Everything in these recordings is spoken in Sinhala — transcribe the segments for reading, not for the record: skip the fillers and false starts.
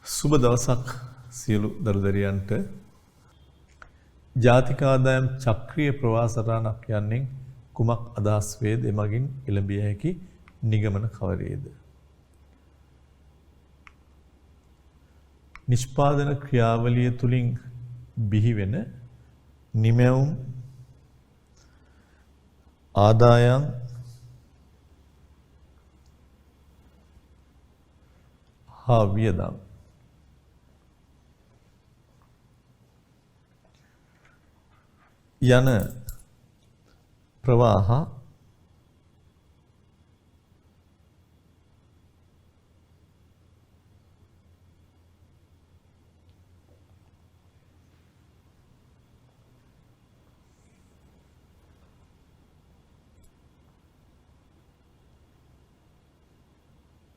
සුබ දවසක් සියලු දරුදරියන්ට ජාතික ආදායම් චක්‍රීය ප්‍රවාහ සටහනක් යන්නේ කුමක් අදහස් වේද එමගින් එළඹිය හැකි නිගමන කවරේද? නිෂ්පාදන ක්‍රියාවලිය තුලින් බිහිවෙන නිමැවුම් ආදායම් හා වියදම් යන ප්‍රවාහ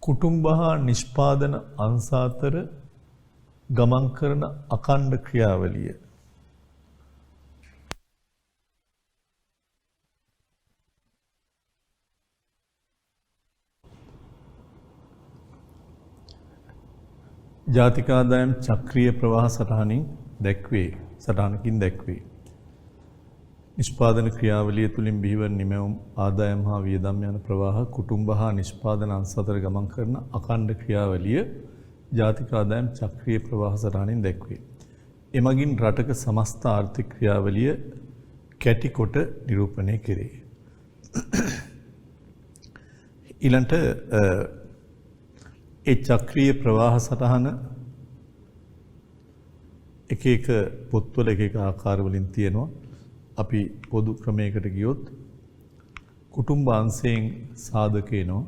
කුටුම්බ හා නිෂ්පාදන අංශ අතර ගමන් කරන අඛණ්ඩ ක්‍රියාවලිය ජාතික ආදායම් චක්‍රීය ප්‍රවාහ සටහනින් දැක්වේ. නිෂ්පාදන ක්‍රියාවලිය තුලින් බිහිවන නිමැවුම් ආදායම් හා වියදම් යන ප්‍රවාහ කුටුම්බ හා නිෂ්පාදන අංශ අතර ගමන් කරන අඛණ්ඩ ක්‍රියාවලිය ජාතික ආදායම් චක්‍රීය ප්‍රවාහ සටහනින් දැක්වේ. එමගින් රටක සමස්ත ආර්ථික ක්‍රියාවලිය කැටි කොට නිරූපණය කෙරේ. ඊළඟට ඒ චක්‍රීය ප්‍රවාහ සටහන එක එක පොත්වල එක එක ආකාර වලින් තියෙනවා. අපි පොදු ක්‍රමයකට ගියොත් කුටුම්බ අංශයෙන් සාධක එනවා.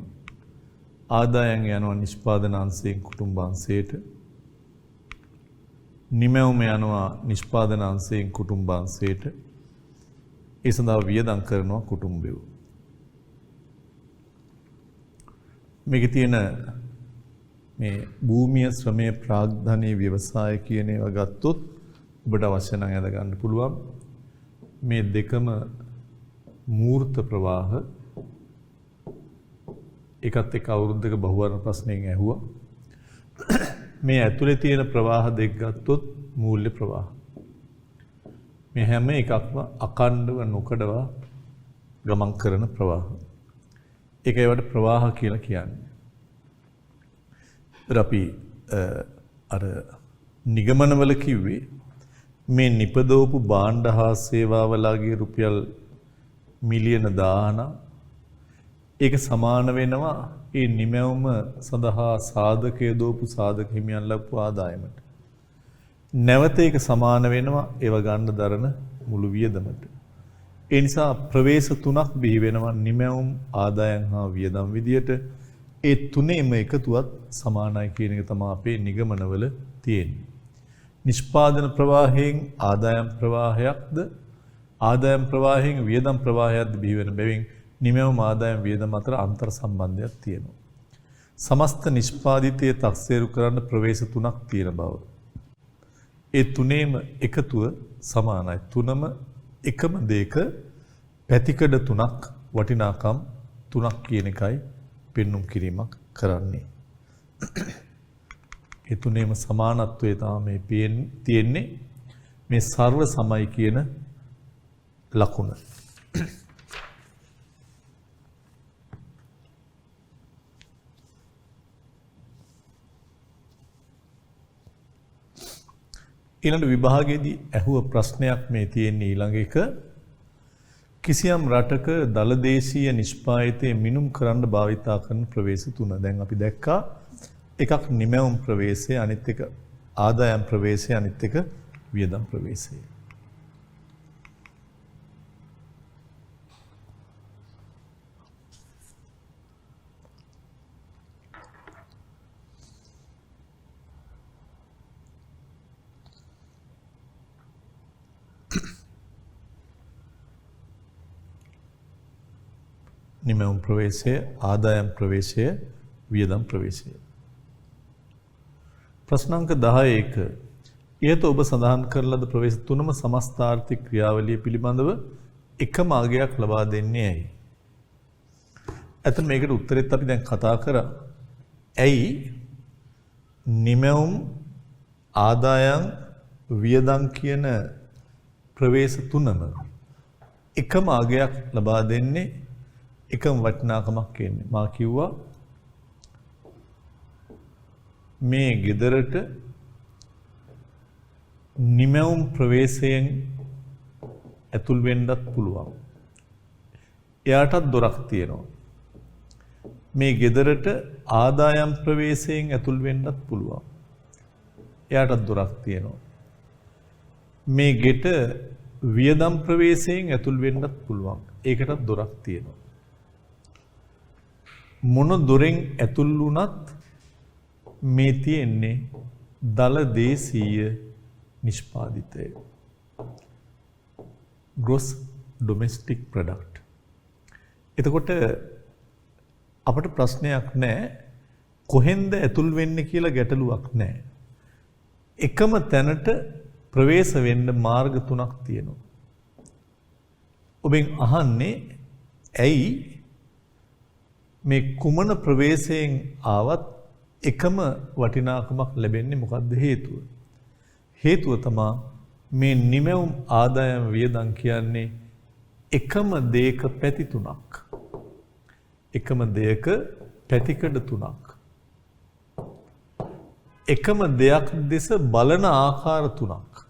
ආදායම් යනවා නිෂ්පාදන අංශයෙන් කුටුම්බ අංශයට. නිමැවුම යනවා නිෂ්පාදන අංශයෙන් කුටුම්බ අංශයට. ඒ සඳහා වියදම් කරනවා කුටුම්බය. මේකේ තියෙන මේ භූමිය ශ්‍රමයේ ප්‍රාග්ධනීය ව්‍යවසාය කියන ඒවා ගත්තොත් ඔබට අවශ්‍ය නම් අද ගන්න පුළුවන්. මේ දෙකම මූර්ත ප්‍රවාහ එකත් එක්ක අවුරුද්දක බහුවර්ණ ප්‍රශ්නයෙන් ඇහුවා. මේ ඇතුලේ තියෙන ප්‍රවාහ දෙක ගත්තොත් මූල්‍ය ප්‍රවාහ. මේ හැම එකක්ම අඛණ්ඩව නොකඩවා ගමන් කරන ප්‍රවාහ. ඒකේවට ප්‍රවාහ කියලා කියන්නේ. අපි අර නිගමනවල කිව්වේ මේ නිපදවපු භාණ්ඩ හා සේවාවලගේ රුපියල් මිලියන 10 ඒක සමාන වෙනවා ඒ නිමැවුම සඳහා සාධකයේ දෝපු සාධක හිමියන් ලැබපු ආදායමට. නැවත ඒක සමාන වෙනවා ඒව ගන්න දරන මුළු වියදමට. ඒ නිසා ප්‍රවේශ තුනක් බිහි වෙනවා නිමැවුම් ආදායම් හා වියදම් විදියට. ඒ තුනේම එකතුවත් සමානයි කියන එක තමයි අපේ නිගමනවල තියෙන්නේ. නිෂ්පාදන ප්‍රවාහයෙන් ආදායම් ප්‍රවාහයක්ද ආදායම් ප්‍රවාහයෙන් වියදම් ප්‍රවාහයක්ද බිහි වෙන බැවින් නිමැවුම් ආදායම් වියදම් අතර අන්තර් සම්බන්ධයක් තියෙනවා. සමස්ත නිෂ්පාදිතයේ තක්සේරු කරන්න ප්‍රවේශ තුනක් තියෙන බව. ඒ තුනේම එකතුව සමානයි. තුනම එකම දෙක පැතිකඩ තුනක් වටිනාකම් තුනක් කියන එකයි පෙන්눔 කිරීමක් කරන්නේ. ඒ තුනේම සමානත්වයේ තමයි තියෙන්නේ මේ සර්ව සමයි කියන ලකුණ. ඊළඟ විභාගයේදී ඇහුව ප්‍රශ්නයක් මේ තියෙන්නේ ඊළඟ එක. කිසියම් රටක දලදේශීය නිෂ්පාදිතයේ මිනුම් කරන්න භාවිතා කරන ප්‍රවේශ තුන. දැන් අපි දැක්කා එකක් නිමැවුම් ප්‍රවේශය, අනිත් එක ආදායම් ප්‍රවේශය, අනිත් එක වියදම් ප්‍රවේශය. නිමැවුම් ප්‍රවේශය, ආදායම් ප්‍රවේශය, වියදම් ප්‍රවේශය. ප්‍රශ්නාංක 11 ඉහත ඔබ සඳහන් කරන ලද ප්‍රවේශ තුනම සමස්ත ආර්ථික ක්‍රියාවලිය පිළිබඳව එකම අගයක් ලබා දෙන්නේ ඇයි? ඇත්තට මේකට උත්තරෙත් අපි දැන් කතා කරා. ඇයි නිමැවුම් ආදායම් වියදම් කියන ප්‍රවේශ තුනම එකම අගයක් ලබා දෙන්නේ එකම වටිනාකමක් කියන්නේ. මා කිව්වා මේ ගෙදරට නිමැවුම් ප්‍රවේශයෙන් ඇතුල් වෙන්නත් පුළුවන්. එයාටත් දොරක් තියෙනවා. මේ ගෙදරට ආදායම් ප්‍රවේශයෙන් ඇතුල් වෙන්නත් පුළුවන්. එයාටත් දොරක් තියෙනවා. මේ ගෙට වියදම් ප්‍රවේශයෙන් ඇතුල් වෙන්නත් පුළුවන්. ඒකටත් දොරක් තියෙනවා. මොන දොරෙන් ඇතුල් වුණත් මේ තියෙන්නේ දල දේශීය නිෂ්පාදිතය. gross domestic product. එතකොට අපට ප්‍රශ්නයක් නැහැ කොහෙන්ද ඇතුල් වෙන්නේ කියලා ගැටලුවක් නැහැ. එකම තැනට ප්‍රවේශ වෙන්න මාර්ග තුනක් තියෙනවා. ඔබෙන් අහන්නේ ඇයි මේ කුමන ප්‍රවේශයෙන් ආවත් එකම වටිනාකමක් ලැබෙන්නේ මොකක්ද හේතුව? හේතුව තමයි මේ නිමැවුම් ආදායම් වියදම් කියන්නේ එකම දෙයක පැති තුනක්. එකම දෙයක පැතිකඩ තුනක්. එකම දෙයක් දෙස බලන ආකාර තුනක්.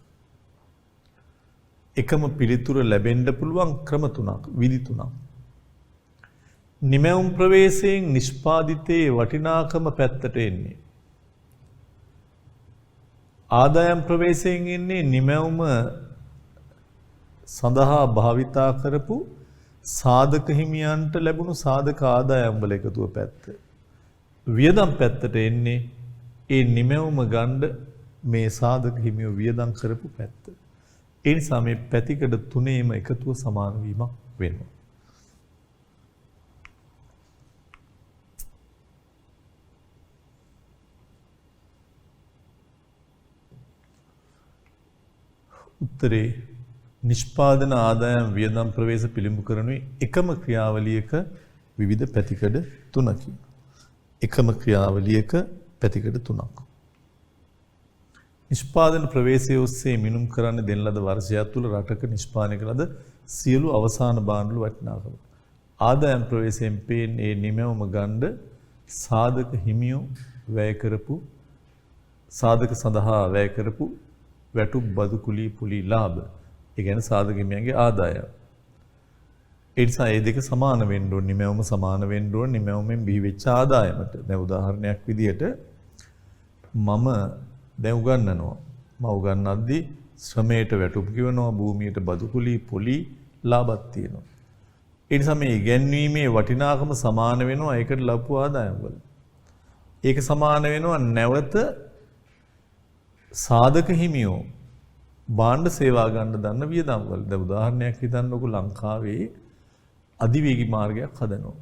එකම පිළිතුර ලැබෙන්න පුළුවන් ක්‍රම තුනක්, විදි තුනක්. නිමැවුම් ප්‍රවේශයෙන් නිෂ්පාදිතයේ වටිනාකම පැත්තට එන්නේ. ආදායම් ප්‍රවේශයෙන් එන්නේ නිමැවුම සඳහා භාවිතා කරපු සාධක හිමියන්ට ලැබුණු සාධක ආදායම් වල එකතුව පැත්ත. වියදම් පැත්තට එන්නේ ඒ නිමැවුම ගන්න මේ සාධක හිමියෝ වියදම් කරපු පැත්ත. ඒ නිසා මේ පැතිකඩ තුනේම එකතුව සමාන වීමක් වෙනවා. උත්තරේ නිෂ්පාදන ආදායම් වියදම් ප්‍රවේශ පිළිඹු කරනුයි එකම ක්‍රියාවලියක විවිධ පැතිකඩ තුනකි. එකම ක්‍රියාවලියක පැතිකඩ තුනක්. නිෂ්පාදන ප්‍රවේශය ඔස්සේ මිනුම් කරන්න දෙන ලද වර්ෂයක් තුළ රටක නිෂ්පාදනය කළ ලද සියලු අවසාන භාණ්ඩවල වටිනාකම. ආදායම් ප්‍රවේශයෙන් පේන්නේ ඒ නිමැවුම ගන්න සාධක හිමියෝ වැය කරපු සාධක සඳහා වැය කරපු වැටුප් බදු කුලී පුලී ලාභ. ඒ කියන්නේ සාධක හිමියන්ගේ ආදායම. ඒ නිසා මේ දෙක සමාන වෙන්න ඕනේ. නිමැවුම සමාන වෙන්න ඕනේ නිමැවුමෙන් බිහි වෙච්ච ආදායමට. දැන් උදාහරණයක් විදිහට මම දැන් උගන්වනවා. මම උගන්වද්දී ශ්‍රමයට වැටුප් ගෙවනවා, භූමියට බදු කුලී පුලී ලාභත් තියෙනවා. ඒ නිසා මේ ඉගැන්වීමේ වටිනාකම සමාන වෙනවා ඒකට ලබපු ආදායම් වල. ඒක සමාන වෙනවා නැවත සාධක හිමියෝ භාණ්ඩ සේවා ගන්න දන්න වියදම් වල. දැන් උදාහරණයක් හිතන්නකො ලංකාවේ අධිවේගී මාර්ගයක් හදනවා.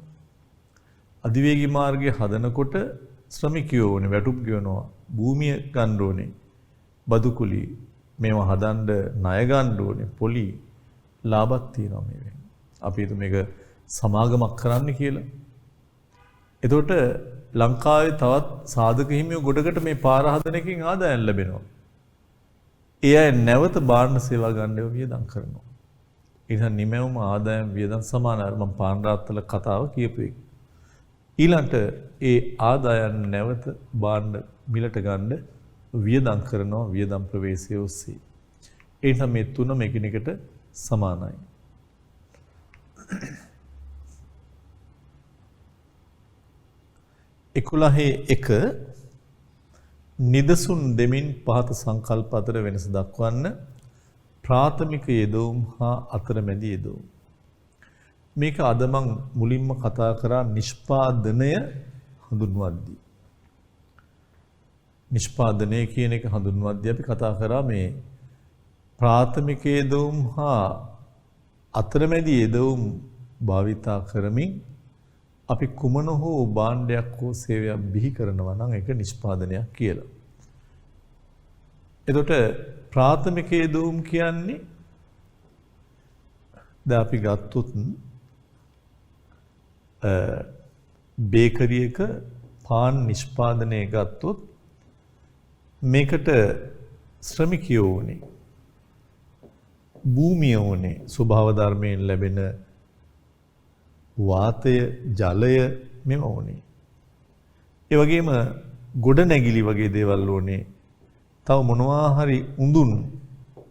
අධිවේගී මාර්ගය හදනකොට ශ්‍රමිකයෝ ඕනේ වැටුප් ගෙවනවා, භූමිය ගන්න ඕනේ, බදු කුලී මේවා හදන්න ණය ගන්න ඕනේ, පොලි ලාභත් තියෙනවා මේවෙන්. අපි හිතමු මේක සමාගමක් කරන්න කියලා. එතකොට ලංකාවේ තවත් සාධක හිමියෝ ගොඩකට මේ පාර හදන එකකින් ආදායම් ලැබෙනවා. ඒ අය නැවත භාණ්ඩ සේවා ගන්නව වියදම් කරනවා. ඒ නිසා නිමැවුම ආදායම් වියදම් සමානයි. මම පාණ්ඩාත්තල කතාව කියපු එක. ඊළඟට ඒ ආදායම් නැවත භාණ්ඩ මිලට ගන්න වියදම් කරනවා වියදම් ප්‍රවේශය ඔස්සේ. ඒ නිසා මේ තුනම එකිනෙකට සමානයි. එකුලහේ එක නිදසුන් දෙමින් පහත සංකල්ප අතර වෙනස දක්වන්න ප්‍රාථමික යෙදවුම් හා අතරමැදි යෙදවුම්. මේක අද මං මුලින්ම කතා කරා නිෂ්පාදනය හඳුන්වද්දී. නිෂ්පාදනය කියන එක හඳුන්වද්දී අපි කතා කරා මේ ප්‍රාථමික යෙදවුම් හා අතරමැදි යෙදවුම් භාවිතා කරමින් අපි කුමන හෝ භාණ්ඩයක් හෝ සේවයක් බිහි කරනවා නම් ඒක නිෂ්පාදනයක් කියලා. එතකොට ප්‍රාථමික යෙදවුම් කියන්නේ දැන් අපි ගත්තොත් බේකරියක පාන් නිෂ්පාදනය ගත්තොත් මේකට ශ්‍රමිකයෝ ඕනේ. භූමිය ඕනේ. ස්වභාව ධර්මයෙන් ලැබෙන වාතය, ජලය මේව ඕනේ. ඒ වගේම ගොඩ නැගිලි වගේ දේවල් ඕනේ. තව මොනවා හරි උඳුන්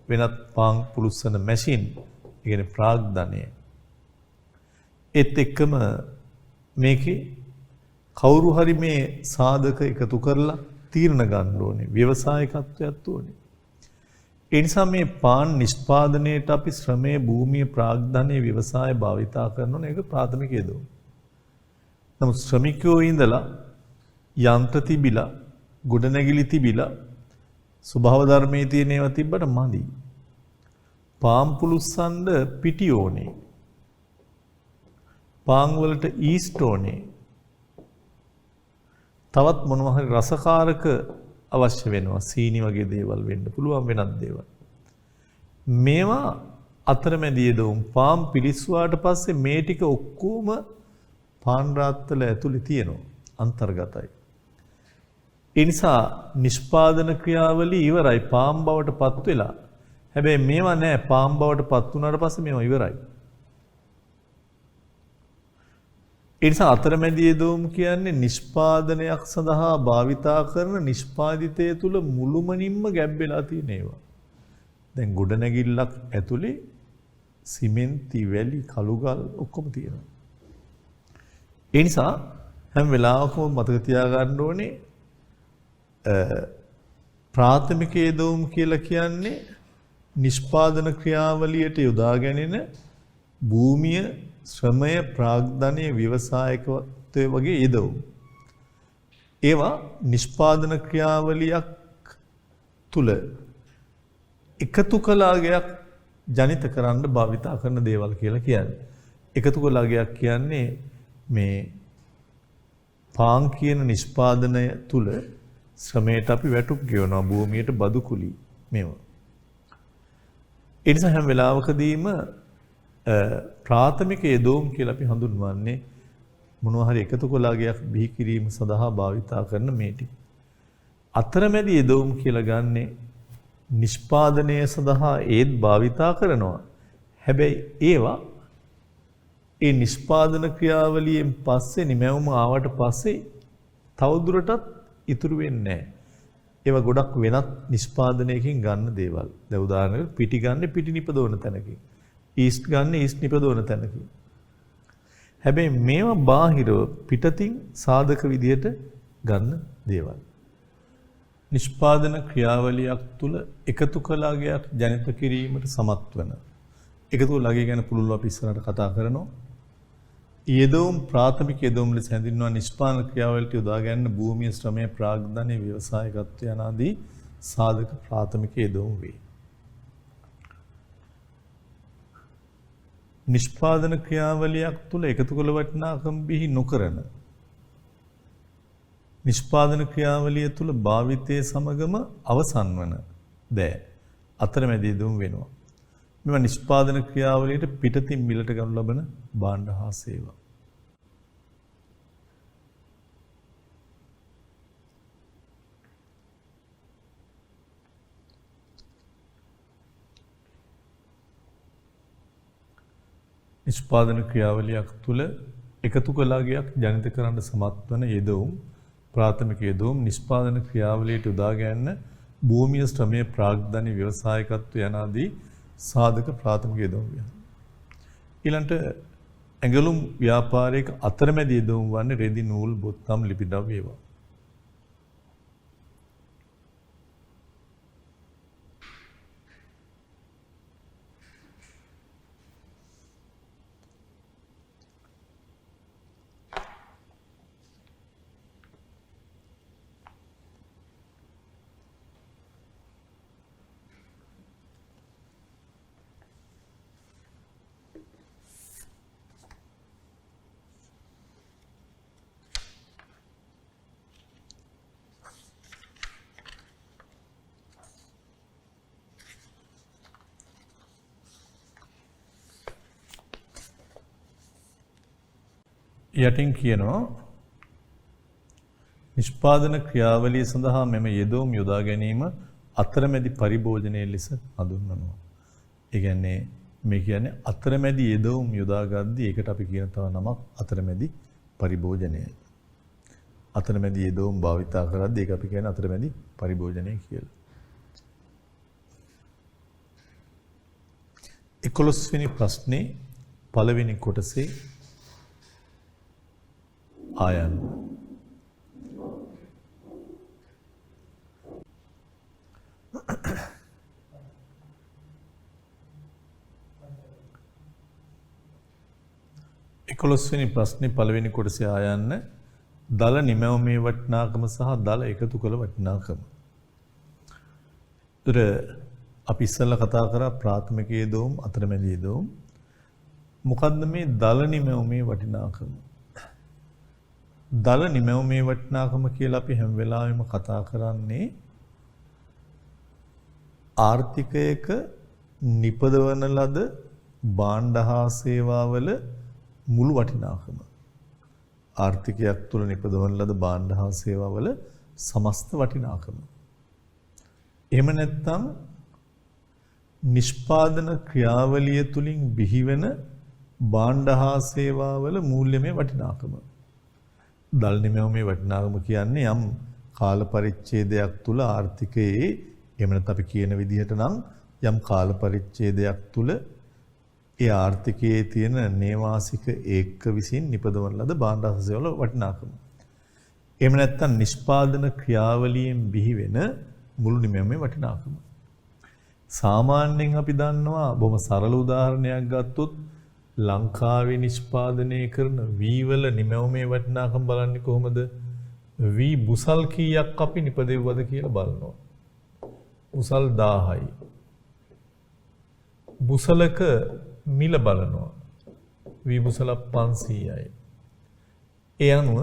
වෙනත් පාන් පුලුස්සන මැෂින්, ඒ කියන්නේ ප්‍රාග්ධනය. ඒත් එක්කම මේකේ කවුරු හරි මේ සාධක එකතු කරලා තීරණ ගන්න ඕනේ. ව්‍යවසායකත්වයක් ඕනේ. ඒ නිසා මේ පාන් නිෂ්පාදනයේට අපි ශ්‍රමයේ, භූමිය, ප්‍රාග්ධනයේ, ව්‍යවසාය භාවිතා කරනවා. ඒක ප්‍රාථමික යෙදවීම. නමුත් ශ්‍රමිකයෝ ඉඳලා යන්ත්‍ර තිබිලා, ගොඩනැගිලි තිබිලා, ස්වභාව ධර්මයේ තියෙන ඒවා තිබ්බට මදි. පාන් පුලුස්සන්න පිටි ඕනේ. පාන් වලට ඊස්ට් ඕනේ. තවත් මොනවා හරි රසකාරක අවශ්‍ය වෙනවා. සීනි වගේ දේවල් වෙන්න පුළුවන්, වෙනත් දේවල්. මේවා අතරමැදි යෙදවුම්. පාන් පිලිස්සුවාට පස්සේ මේ ටික ඔක්කොම පාන් රාත්තල ඇතුලේ තියෙනවා. අන්තර්ගතයි. ඒ නිසා නිෂ්පාදන ක්‍රියාවලිය ඉවරයි. පාන් බවට පත් වෙලා. හැබැයි මේවා නෑ. පාන් බවට පත් වුණාට පස්සේ මේවා ඉවරයි. ඒ නිසා අතරමැදි යෙදවීම කියන්නේ නිෂ්පාදනයක් සඳහා භාවිතා කරන නිෂ්පාදිතය තුල මුළුමනින්ම ගැබ් වෙලා තියෙන ඒවා. දැන් ගොඩනැගිල්ලක් ඇතුලේ සිමෙන්ති, වැලි, කළුගල් ඔක්කොම තියෙනවා. ඒ නිසා හැම වෙලාවකම මතක තියාගන්න ඕනේ ප්‍රාථමික යෙදවීම කියලා කියන්නේ නිෂ්පාදන ක්‍රියාවලියට යොදා ගැනීම භූමිය, ශ්‍රමය, ප්‍රාග්ධනය, ව්‍යවසායකත්වය වගේ යෙදවීම්. ඒවා නිෂ්පාදන ක්‍රියාවලියක් තුල එකතු කලාගයක් ජනිත කරන්න භාවිතා කරන දේවල් කියලා කියන්නේ. එකතු කලාගයක් කියන්නේ මේ පාන් කියන නිෂ්පාදනය තුල ශ්‍රමයට අපි වැටුප් ගෙවනවා, භූමියට බදු කුලී මේවා. ඒ නිසා හැම වෙලාවකදීම ප්‍රාථමික යෙදවීම් කියලා අපි හඳුන්වන්නේ මොනවා හරි එකතු කලාගයක් බිහි කිරීම සඳහා භාවිතා කරන මේ ටික. අතරමැදි යෙදවීම් කියලා ගන්නෙ නිෂ්පාදනය සඳහා ඒත් භාවිතා කරනවා. හැබැයි ඒවා ඒ නිෂ්පාදන ක්‍රියාවලියෙන් පස්සේ නිමැවුම ආවට පස්සේ තවදුරටත් ඉතුරු වෙන්නේ නැහැ. ඒවා ගොඩක් වෙනත් නිෂ්පාදනයකින් ගන්න දේවල්. දැන් උදාහරණයක් පිටි ගන්න පිටි නිපදවන තැනකින්. ඊස්ට් ගන්න ඊස්ට් නිපදවන තැනකින්. හැබැයි මේවා බාහිරව පිටතින් සාධක විදියට ගන්න දේවල්. නිෂ්පාදන ක්‍රියාවලියක් තුල එකතු කලාගයක් ජනිත කිරීමට සමත් වන. එකතු කලාගය ගැන පුළුල් අපි ඉස්සරහට කතා කරනවා. යෙදවීම් ප්‍රාථමික යෙදවීම් ලෙස හැඳින්වන නිෂ්පාදන ක්‍රියාවලියට යොදා ගැනීම භූමිය, ශ්‍රමය, ප්‍රාග්ධනය, ව්‍යවසායකත්වය යනාදී සාධක ප්‍රාථමික යෙදවීම් වේ. නිෂ්පාදන ක්‍රියාවලියක් තුළ එකතු කළ වටිනාකම් බිහි නොකරන නිෂ්පාදන ක්‍රියාවලිය තුළ භාවිතයේ සමගම අවසන් වන දෑ අතරමැදි යෙදවීම් වෙනවා. මෙම නිෂ්පාදන ක්‍රියාවලියට පිටතින් මිලට ගනු ලබන භාණ්ඩ හා සේවා. නිෂ්පාදන ක්‍රියාවලියක් තුළ එකතු කලාගයක් ජනිත කරන්න සමත් වන යෙදවීම් ප්‍රාථමික යෙදවීම් නිෂ්පාදන ක්‍රියාවලියට යොදා ගැනීම භූමිය, ශ්‍රමය, ප්‍රාග්ධනය, ව්‍යවසායකත්වය යනාදී සාධක ප්‍රාථමික යෙදවීම්. ඊළඟට ඇඟලුම් ව්‍යාපාරයක අතරමැදි යෙදවීම් වන්නේ රෙදි, නූල්, බොත්තම්, ලිපි ද්‍රව්‍ය ඒවා. යටින් කියනවා නිෂ්පාදන ක්‍රියාවලිය සඳහා මෙම යෙදවුම් යොදා ගැනීම අතරමැදි පරිභෝජනයේ ලෙස හඳුන්වනවා. ඒ කියන්නේ මේ කියන්නේ අතරමැදි යෙදවුම් යොදා ගද්දී ඒකට අපි කියන තව නමක් අතරමැදි පරිභෝජනය. අතරමැදි යෙදවුම් භාවිතා කරද්දී ඒක අපි කියන්නේ අතරමැදි පරිභෝජනය කියලා. 11 වෙනි ප්‍රශ්නේ පළවෙනි කොටසේ ආයන්. එකොළොස්වෙනි ප්‍රශ්නේ පළවෙනි කොටසේ ආයන්න දල නිමැවුමේ වටිනාකම සහ දල එකතු කළ වටිනාකම. ඒතර අපි ඉස්සෙල්ලා කතා කරා ප්‍රාථමික යෙදවුම් අතරමැදි යෙදවුම්. මොකද්ද මේ දල නිමැවුමේ වටිනාකම? දල නිමැවුමේ වටිනාකම කියලා අපි හැම වෙලාවෙම කතා කරන්නේ ආර්ථිකයක නිපදවන ලද භාණ්ඩ හා සේවාවල මුළු වටිනාකම. ආර්ථිකයක් තුළ නිපදවන ලද භාණ්ඩ හා සේවාවල සමස්ත වටිනාකම. එහෙම නැත්නම් නිෂ්පාදන ක්‍රියාවලිය තුලින් බිහිවෙන භාණ්ඩ හා සේවාවල මූල්‍යමය වටිනාකම. දල නිමැවුමේ වටිනාකම කියන්නේ යම් කාල පරිච්ඡේදයක් තුල ආර්ථිකයේ එහෙම නැත්නම් අපි කියන විදිහට නම් යම් කාල පරිච්ඡේදයක් තුල ඒ ආර්ථිකයේ තියෙන නේවාසික ඒක්ක විසින් නිපදවන ලද භාණ්ඩ හා සේවාවල වටිනාකම. එහෙම නැත්නම් නිෂ්පාදන ක්‍රියාවලියෙන් බිහිවෙන මුළු නිමැවුමේ වටිනාකම. සාමාන්‍යයෙන් අපි දන්නවා බොහොම සරල උදාහරණයක් ගත්තොත් ලංකාවේ නිෂ්පාදනය කරන වී වල නිමැවුමේ වටිනාකම බලන්නේ කොහොමද? වී බුසල් කීයක් අපි නිපදෙව්වද කියලා බලනවා. බුසල් 1000යි. බුසලක මිල බලනවා. වී බුසල 500යි. ඒ අනුව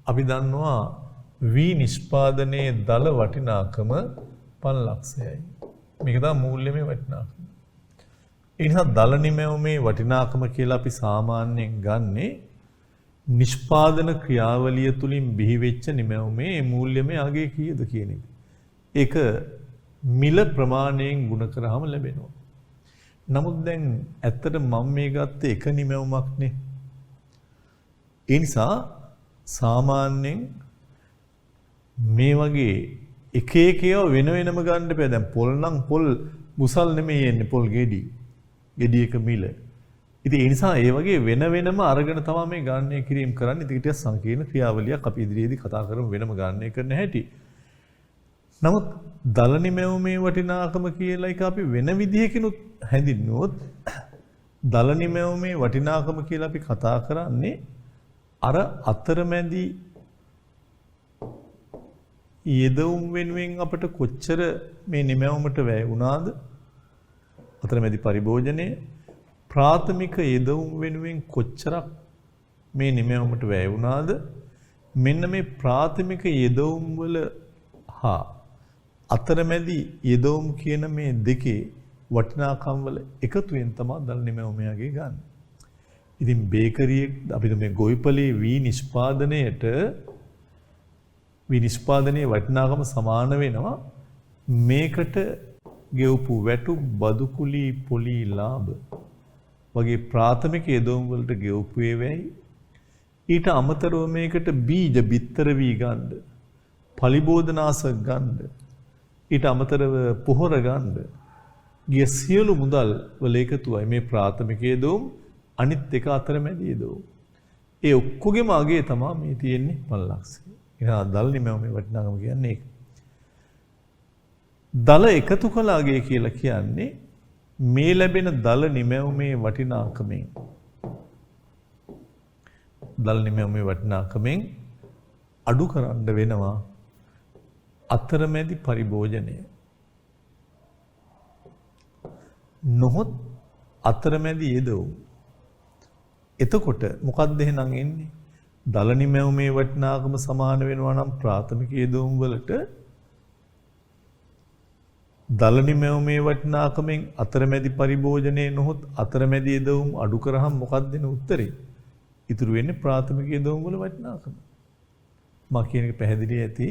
අපි දන්නවා වී නිෂ්පාදනයේ දල වටිනාකම 5 ලක්ෂයයි. මේක තමයි මූල්‍යමය වටිනාකම. ඒ නිසා දල නිමැවුමේ වටිනාකම කියලා අපි සාමාන්‍යයෙන් ගන්නේ නිෂ්පාදන ක්‍රියාවලිය තුලින් බිහිවෙච්ච නිමැවුමේ මූල්‍යමය අගය කීයද කියන එක. ඒක මිල ප්‍රමාණයෙන් ගුණ කරාම ලැබෙනවා. නමුත් දැන් ඇත්තට මම මේ ගත්තේ එක නිමැවුමක්නේ. ඒ නිසා සාමාන්‍යයෙන් මේ වගේ එක එක ඒවා වෙන වෙනම ගන්න බෑ. දැන් පොල් නම් පොල් බුසල් නෙමෙයි එන්නේ පොල් ගෙඩි. ගෙඩි එක මිල. ඉතින් ඒ නිසා ඒ වගේ වෙන වෙනම අරගෙන තමයි මේ ගාණය කිරීම කරන්නේ. ඉතින් ටිකක් සංකීර්ණ ක්‍රියාවලියක් අපි ඉදිරියේදී කතා කරමු වෙනම ගාණය කරන්න හැටි. නමුත් දල නිමැවුමේ වටිනාකම කියලා එක අපි වෙන විදිහකිනුත් හැඳින්නුවොත් දල නිමැවුමේ වටිනාකම කියලා අපි කතා කරන්නේ අර අතරමැදි යෙදවුම් වෙනුවෙන් අපට කොච්චර මේ නිමැවුමට වැය වුණාද? අතරමැදි පරිභෝජනය ප්‍රාථමික යෙදවුම් වෙනුවෙන් කොච්චරක් මේ නිමැවුමට වැය වුණාද? මෙන්න මේ ප්‍රාථමික යෙදවුම් වල හා අතරමැදි යෙදවුම් කියන මේ දෙකේ වටිනාකම් වල එකතුවෙන් තමයි දල නිමැවුමයගේ ගන්න. ඉතින් බේකරියේ අපිට මේ ගොවිපලේ වී නිෂ්පාදනයේ වටිනාකම සමාන වෙනවා මේකට ගෙවපු වැටු බදු කුලී පොලී ලාභ වගේ ප්‍රාථමික යෙදවුම් වලට ගෙවපු ඒවායි ඊට අමතරව මේකට බීජ බිත්තර වී ගන්න පලිබෝධනාශක ගන්න ඊට අමතරව පොහොර ගන්න ගිය සියලු මුදල් වල එකතුවයි මේ ප්‍රාථමික යෙදවුම් අනිත් එක අතරමැදි යෙදවුම්. ඒ ඔක්කොගෙම අගේ තමයි මේ තියෙන්නේ 5 ලක්ෂය. එහෙනම් දල නිමැවුමේ වටිනාකම කියන්නේ ඒක. දල එකතු කළ අගය කියලා කියන්නේ මේ ලැබෙන දල නිමැවුමේ වටිනාකමෙන් අඩු කරන්න වෙනවා අතරමැදි පරිභෝජනය. නොහොත් අතරමැදි යෙදවුම්. එතකොට මොකක්ද එහෙනම් එන්නේ? දල නිමැවුමේ වටිනාකම සමාන වෙනවා නම් ප්‍රාථමික යෙදවුම් වලට දල නිමැවුමේ වටිනාකමෙන් අතරමැදි පරිභෝජනයේ නොහොත් අතරමැදි යෙදවුම් අඩු කරාම මොකක්ද දෙන උත්තරේ? ඉතුරු වෙන්නේ ප්‍රාථමික යෙදවුම් වල වටිනාකම. මා කියන එක පැහැදිලි ඇති.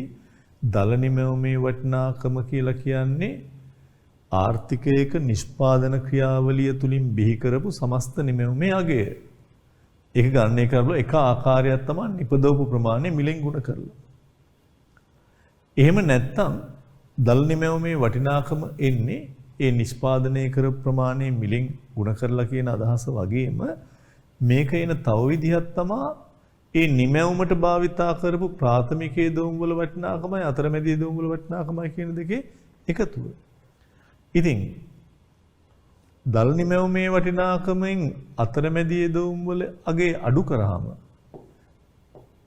දල නිමවීමේ වටිනාකම කියලා කියන්නේ ආර්ථිකයක නිෂ්පාදන ක්‍රියාවලිය තුලින් බිහි කරපු සමස්ත නිමවීමේ අගය. ඒක ගණනය කරලා එක ආකාරයක් තමයි නිපදවපු ප්‍රමාණය මිලෙන් ගුණ කරලා. එහෙම නැත්නම් දල නිමවීමේ වටිනාකම එන්නේ ඒ නිෂ්පාදනය කරපු ප්‍රමාණය මිලෙන් ගුණ කරලා කියන අදහස වගේම මේක එන තව විදිහක් තමයි ඒ නිමැවුමට භාවිතා කරපු ප්‍රාථමික යෙදවුම් වල වටිනාකමයි අතරමැදි යෙදවුම් වල වටිනාකමයි කියන දෙකේ එකතුව. ඉතින් දල නිමැවුමේ වටිනාකමෙන් අතරමැදි යෙදවුම් වල අගේ අඩු කරාම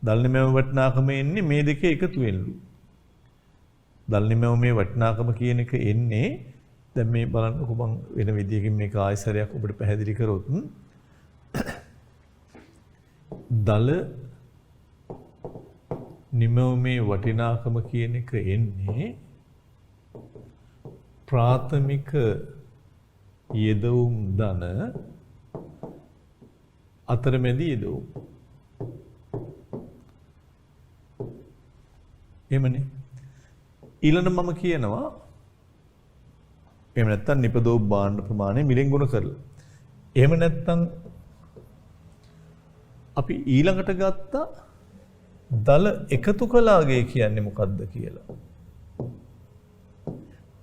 දල නිමැවුම වටිනාකම එන්නේ මේ දෙකේ එකතු වෙනලු. දල නිමැවුමේ වටිනාකම කියන එක එන්නේ දැන් මේ බලන්නකො මම වෙන විදියකින් මේක ආයසරයක් ඔබට පැහැදිලි කරොත් දල නිමවීමේ වටිනාකම කියන එක එන්නේ ප්‍රාථමික යෙදවුම් ධන අතරමැදි යෙදවුම්. එමනේ ඊළඟ මම කියනවා එහෙම නැත්නම් නිපදෝ භාණ්ඩ ප්‍රමාණය මිලෙන් ගුණ කරලා. එහෙම නැත්නම් අපි ඊළඟට ගත්ත දල එකතු කළාගේ කියන්නේ මොකක්ද කියලා.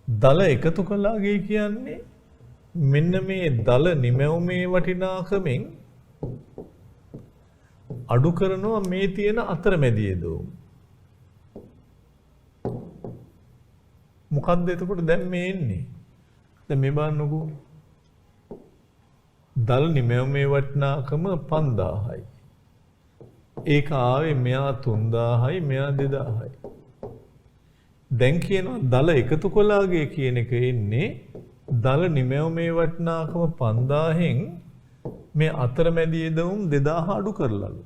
දල එකතු කළාගේ කියන්නේ මෙන්න මේ දල නිමැවුමේ වටිනාකමෙන් අඩු කරනවා මේ තියෙන අතරමැදි යෙදවුම්. මොකක්ද එතකොට දැන් මේ එන්නේ? දැන් මේ බලන්නකෝ. දල නිමැවුමේ වටිනාකම 5000යි. ඒක ආවේ මෙයා 3000යි මෙයා 2000යි. දැන් කියනවා දල එකතු කළාගේ කියන එක එන්නේ දල නිමැවුමේ වටිනාකම 5000න් මේ අතරමැදි යෙදවුම් 2000 අඩු කරලාලු.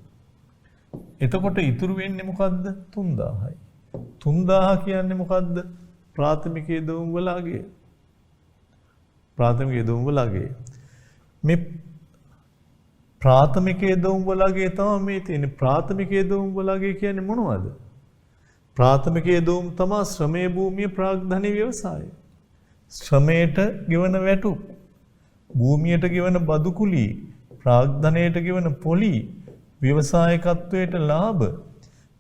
එතකොට ඉතුරු වෙන්නේ මොකද්ද? 3000යි. 3000 කියන්නේ මොකද්ද? ප්‍රාථමික යෙදවුම් වලගේ. ප්‍රාථමික යෙදවුම් වලගේ. මේ ප්‍රාථමික යෙදවුම් වලගේ තමයි මේ තියෙන්නේ. ප්‍රාථමික යෙදවුම් වලගේ කියන්නේ මොනවද? ප්‍රාථමික යෙදවුම් තමයි ශ්‍රමයේ භූමිය ප්‍රාග්ධනී ව්‍යවසාය. ශ්‍රමයට ගෙවන වැටුප්, භූමියට ගෙවන බදු කුලී, ප්‍රාග්ධනයට ගෙවන පොලි, ව්‍යවසායකත්වයට ලාභ.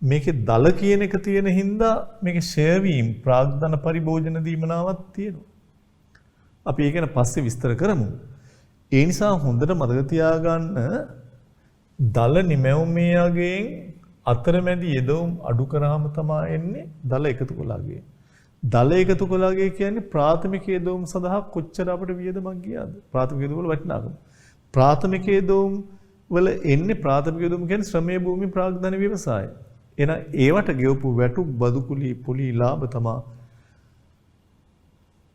මේකේ දල කියන එක තියෙන හින්දා මේකේ ෂෙයා වීම ප්‍රාග්ධන පරිභෝජන දීමනාවක් තියෙනවා. අපි ඒක ගැන පස්සේ විස්තර කරමු. ඒ නිසා හොඳට මතක තියාගන්න දල නිමැවුමේ යගෙන් අතරමැදි යෙදවුම් අඩු කරාම තමයි එන්නේ දල එකතු කළාගේ. දල එකතු කළාගේ කියන්නේ ප්‍රාථමික යෙදවුම් සඳහා කොච්චර අපිට වියදමක් ගියාද? ප්‍රාථමික යෙදවුම් වල වටිනාකම. ප්‍රාථමික යෙදවුම් වල එන්නේ ප්‍රාථමික යෙදවුම් කියන්නේ ශ්‍රමයේ භූමි ප්‍රාග්ධන ව්‍යවසාය. එන ඒවට ගෙවපු වැටු බදු කුලී පොලි ලාභ තමයි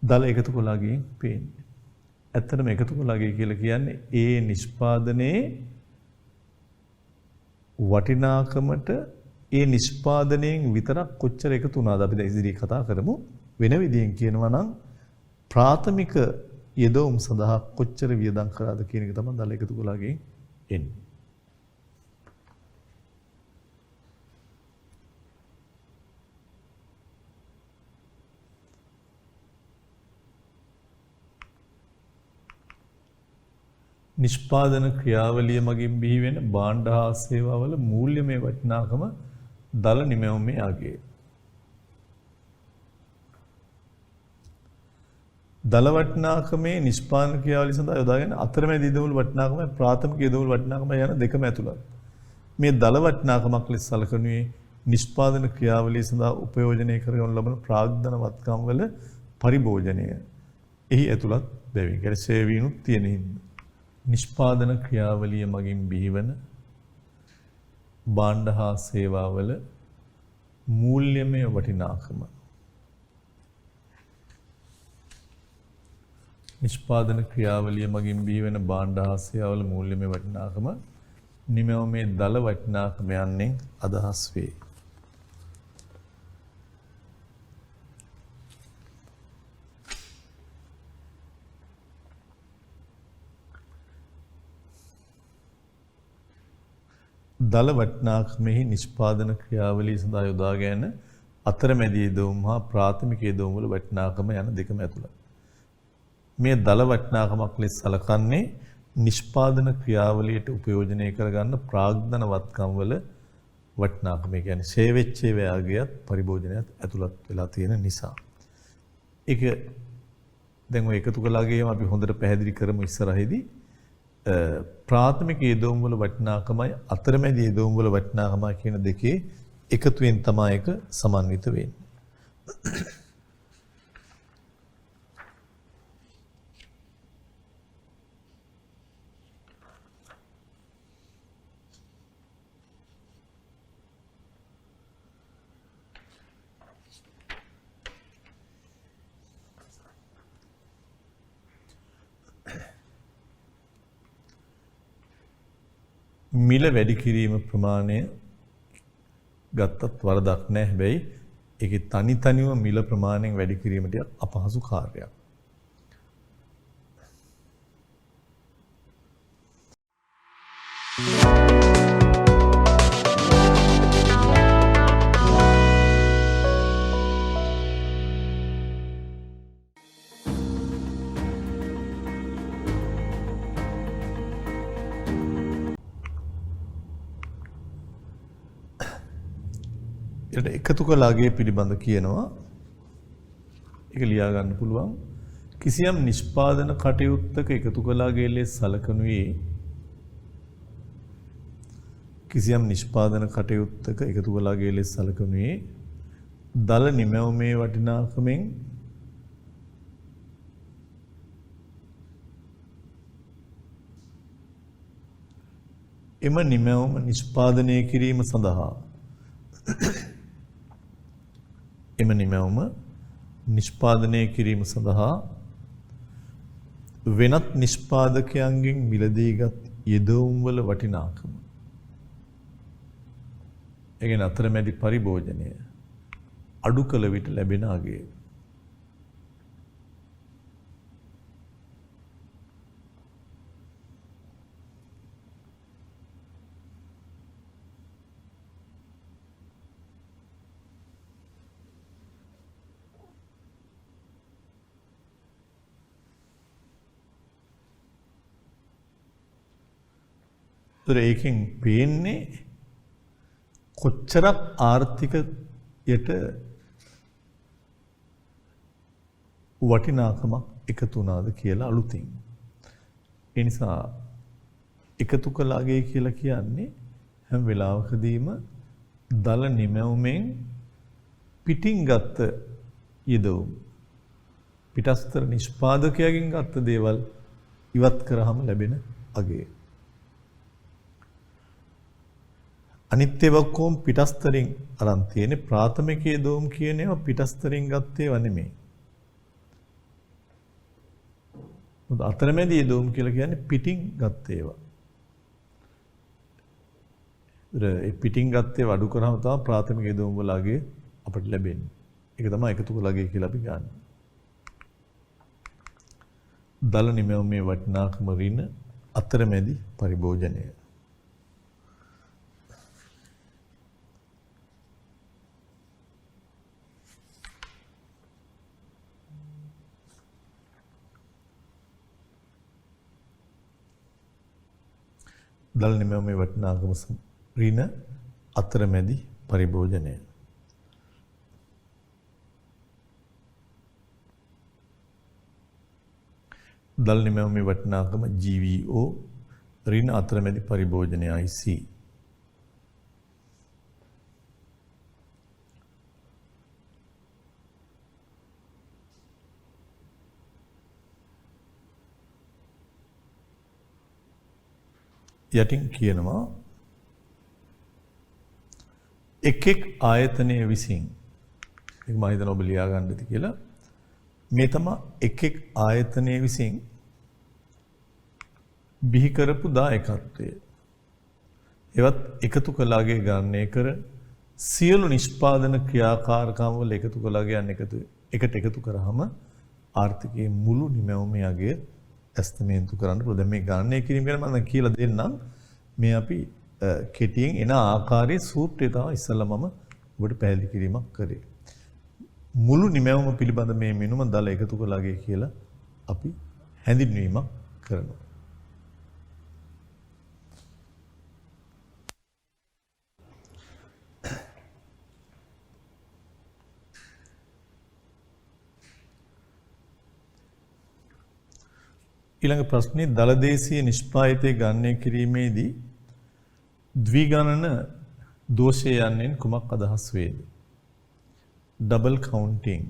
දල එකතු කළාගේ පේන්නේ. ඇත්තටම එකතු කළාගේ කියලා කියන්නේ ඒ නිෂ්පාදනයේ වටිනාකමට ඒ නිෂ්පාදනයෙන් විතරක් කොච්චර එකතු වුණාද අපි දැන් ඉදිරියේ කතා කරමු. වෙන විදිහෙන් කියනවා නම් ප්‍රාථමික යෙදවුම් සඳහා කොච්චර වියදම් කරාද කියන එක තමයි දල එකතු කළාගේ එන්නේ. නිෂ්පාදන ක්‍රියාවලිය මගින් බිහි වෙන භාණ්ඩ හා සේවාවල මූල්‍යමය වටිනාකම දල නිමැවුමේ අගය. දල වටිනාකමේ නිෂ්පාදන ක්‍රියාවලිය සඳහා යොදාගෙන අතරමැදි යෙදවුම් වටිනාකම ප්‍රාථමික යෙදවුම් වටිනාකම යන දෙකම ඇතුළත්. මේ දල වටිනාකමක් ලෙස සැලකෙනුයේ නිෂ්පාදන ක්‍රියාවලිය සඳහා උපයෝජනය කරගනු ලබන ප්‍රාග්ධන වත්කම් වල පරිභෝජනය. එහි ඇතුළත් බැවින් කියන්නේ සේවීනුත් තියෙන හින්දා. නිෂ්පාදන ක්‍රියාවලිය මගින් බිහිවන භාණ්ඩ හා සේවාවල මූල්‍යමය වටිනාකම. නිෂ්පාදන ක්‍රියාවලිය මගින් බිහිවන භාණ්ඩ හා සේවාවල මූල්‍යමය වටිනාකම නිමැවුමේ දල වටිනාකම යන්නේ අදහස් වේ. දල වටිනාකමෙහි නිෂ්පාදන ක්‍රියාවලිය සඳහා යොදා ගැනීම අතරමැදි යෙදවුම් හා ප්‍රාථමික යෙදවුම් වල වටිනාකම යන දෙකම ඇතුළත්. මේ දල වටිනාකමක් ලෙස සැලකන්නේ නිෂ්පාදන ක්‍රියාවලියට උපයෝජනය කරගන්න ප්‍රාග්ධන වත්කම් වල වටිනාකම. ඒ කියන්නේ ශේවෙච්චේ ව්‍යාගයත් පරිභෝජනයත් ඇතුළත් වෙලා තියෙන නිසා. ඒක දැන් ඔය එකතු කළාගේම අපි හොඳට පැහැදිලි කරමු ඉස්සරහේදී. ප්‍රාථමික යෙදවුම් වල වටිනාකමයි අතරමැදි යෙදවුම් වල වටිනාකමයි කියන දෙකේ එකතුවෙන් තමයි එක සමන්විත වෙන්නේ. මිල වැඩි කිරීම ප්‍රමාණය ගත්තත් වරදක් නැහැ. හැබැයි ඒකේ තනිව මිල ප්‍රමාණයෙන් වැඩි කිරීමට අපහසු කාර්යයක්. එකතු කළාගේ පිළිබඳ කියනවා. ඒක ලියා ගන්න පුළුවන්. කිසියම් නිෂ්පාදන කටයුත්තක එකතු කළාගේ ලෙස සැලකනුයේ කිසියම් නිෂ්පාදන කටයුත්තක එකතු කළාගේ ලෙස සැලකනුයේ දල නිමැවුමේ වටිනාකමෙන් එම නිමැවුම නිෂ්පාදනය කිරීම සඳහා එම නිමැවුම නිෂ්පාදනය කිරීම සඳහා වෙනත් නිෂ්පාදකයන්ගෙන් මිලදීගත් යෙදවුම් වල වටිනාකම. ඒ කියන්නේ අතරමැදි පරිභෝජනය අඩු කළ විට ලැබෙන අගය. ඒකෙන් පේන්නේ කොච්චරක් ආර්ථිකයට වටිනාකමක් එකතු වුණාද කියලා අලුතින්. ඒ නිසා එකතු කළාගේ කියලා කියන්නේ හැම වෙලාවකදීම දල නිමැවුමෙන් පිටින් ගත්ත යෙදවුම් පිටස්තර නිෂ්පාදකයාගෙන් ගත්ත දේවල් ඉවත් කරාම ලැබෙන අගය. අනිත් ඒවා කොම් පිටස්තරින් අරන් තියෙන්නේ ප්‍රාථමික යෙදවුම් කියන ඒවා පිටස්තරින් ගත්ත ඒවා නෙමෙයි. මොකද අතරමැදි යෙදවුම් කියලා කියන්නේ පිටින් ගත්ත ඒවා. ඒ පිටින් ගත්ත ඒවා අඩු කරාම තමයි ප්‍රාථමික යෙදවුම් වල අගය අපිට ලැබෙන්නේ. ඒක තමයි එකතු කළ අගය කියලා අපි ගන්න. දල නිමැවුමේ වටිනාකම ඍණ අතරමැදි පරිභෝජනය. දල නිමැවුමේ වටිනාකම ඍණ අතරමැදි පරිභෝජනය. දල නිමැවුමේ වටිනාකම GVO ඍණ අතරමැදි පරිභෝජනය IC. යටින් කියනවා එක් ආයතනයේ විසින් මේක මම හිතනවා ඔබ ලියා ගන්න ඇති කියලා. මේ තමයි එක් ආයතනයේ විසින් බිහි කරපු දායකත්වය. ඒවත් එකතු කළාගේ ගණනය කර සියලු නිෂ්පාදන ක්‍රියාකාරකම් වල එකතු කළාගේ යන එකට එකතු කරාම ආර්ථිකයේ මුළු නිමැවුමේ අගය ඇස්තමේන්තු කරන්න පුළුවන්. දැන් මේ ගණනය කිරීම ගැන මම කියලා දෙන්නම්. මේ අපි කෙටියෙන් එන ආකාරයේ සූත්‍රය තමයි ඉස්සෙල්ලා මම ඔබට පැහැදිලි කිරීමක් කරේ. මුළු නිමැවුම පිළිබඳ මේ මිනුම දල එකතු කළාගේ කියලා අපි හැඳින්වීමක් කරනවා. ඊළඟ ප්‍රශ්නේ දලදේශීය නිෂ්පාදිතය ගණනය කිරීමේදී ද්විගණන දෝෂය යන්නෙන් කුමක් අදහස් වේද? Double counting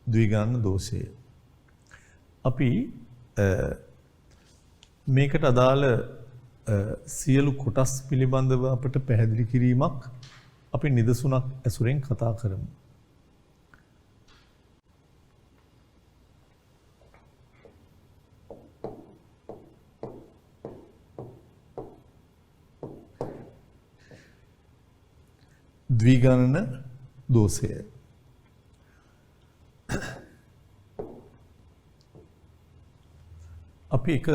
ද්විගණන දෝෂය. අපි මේකට අදාළ සියලු කොටස් පිළිබඳව අපට පැහැදිලි කිරීමක් අපි නිදසුනක් ඇසුරෙන් කතා කරමු. ද්විගණන දෝෂය. අපි එක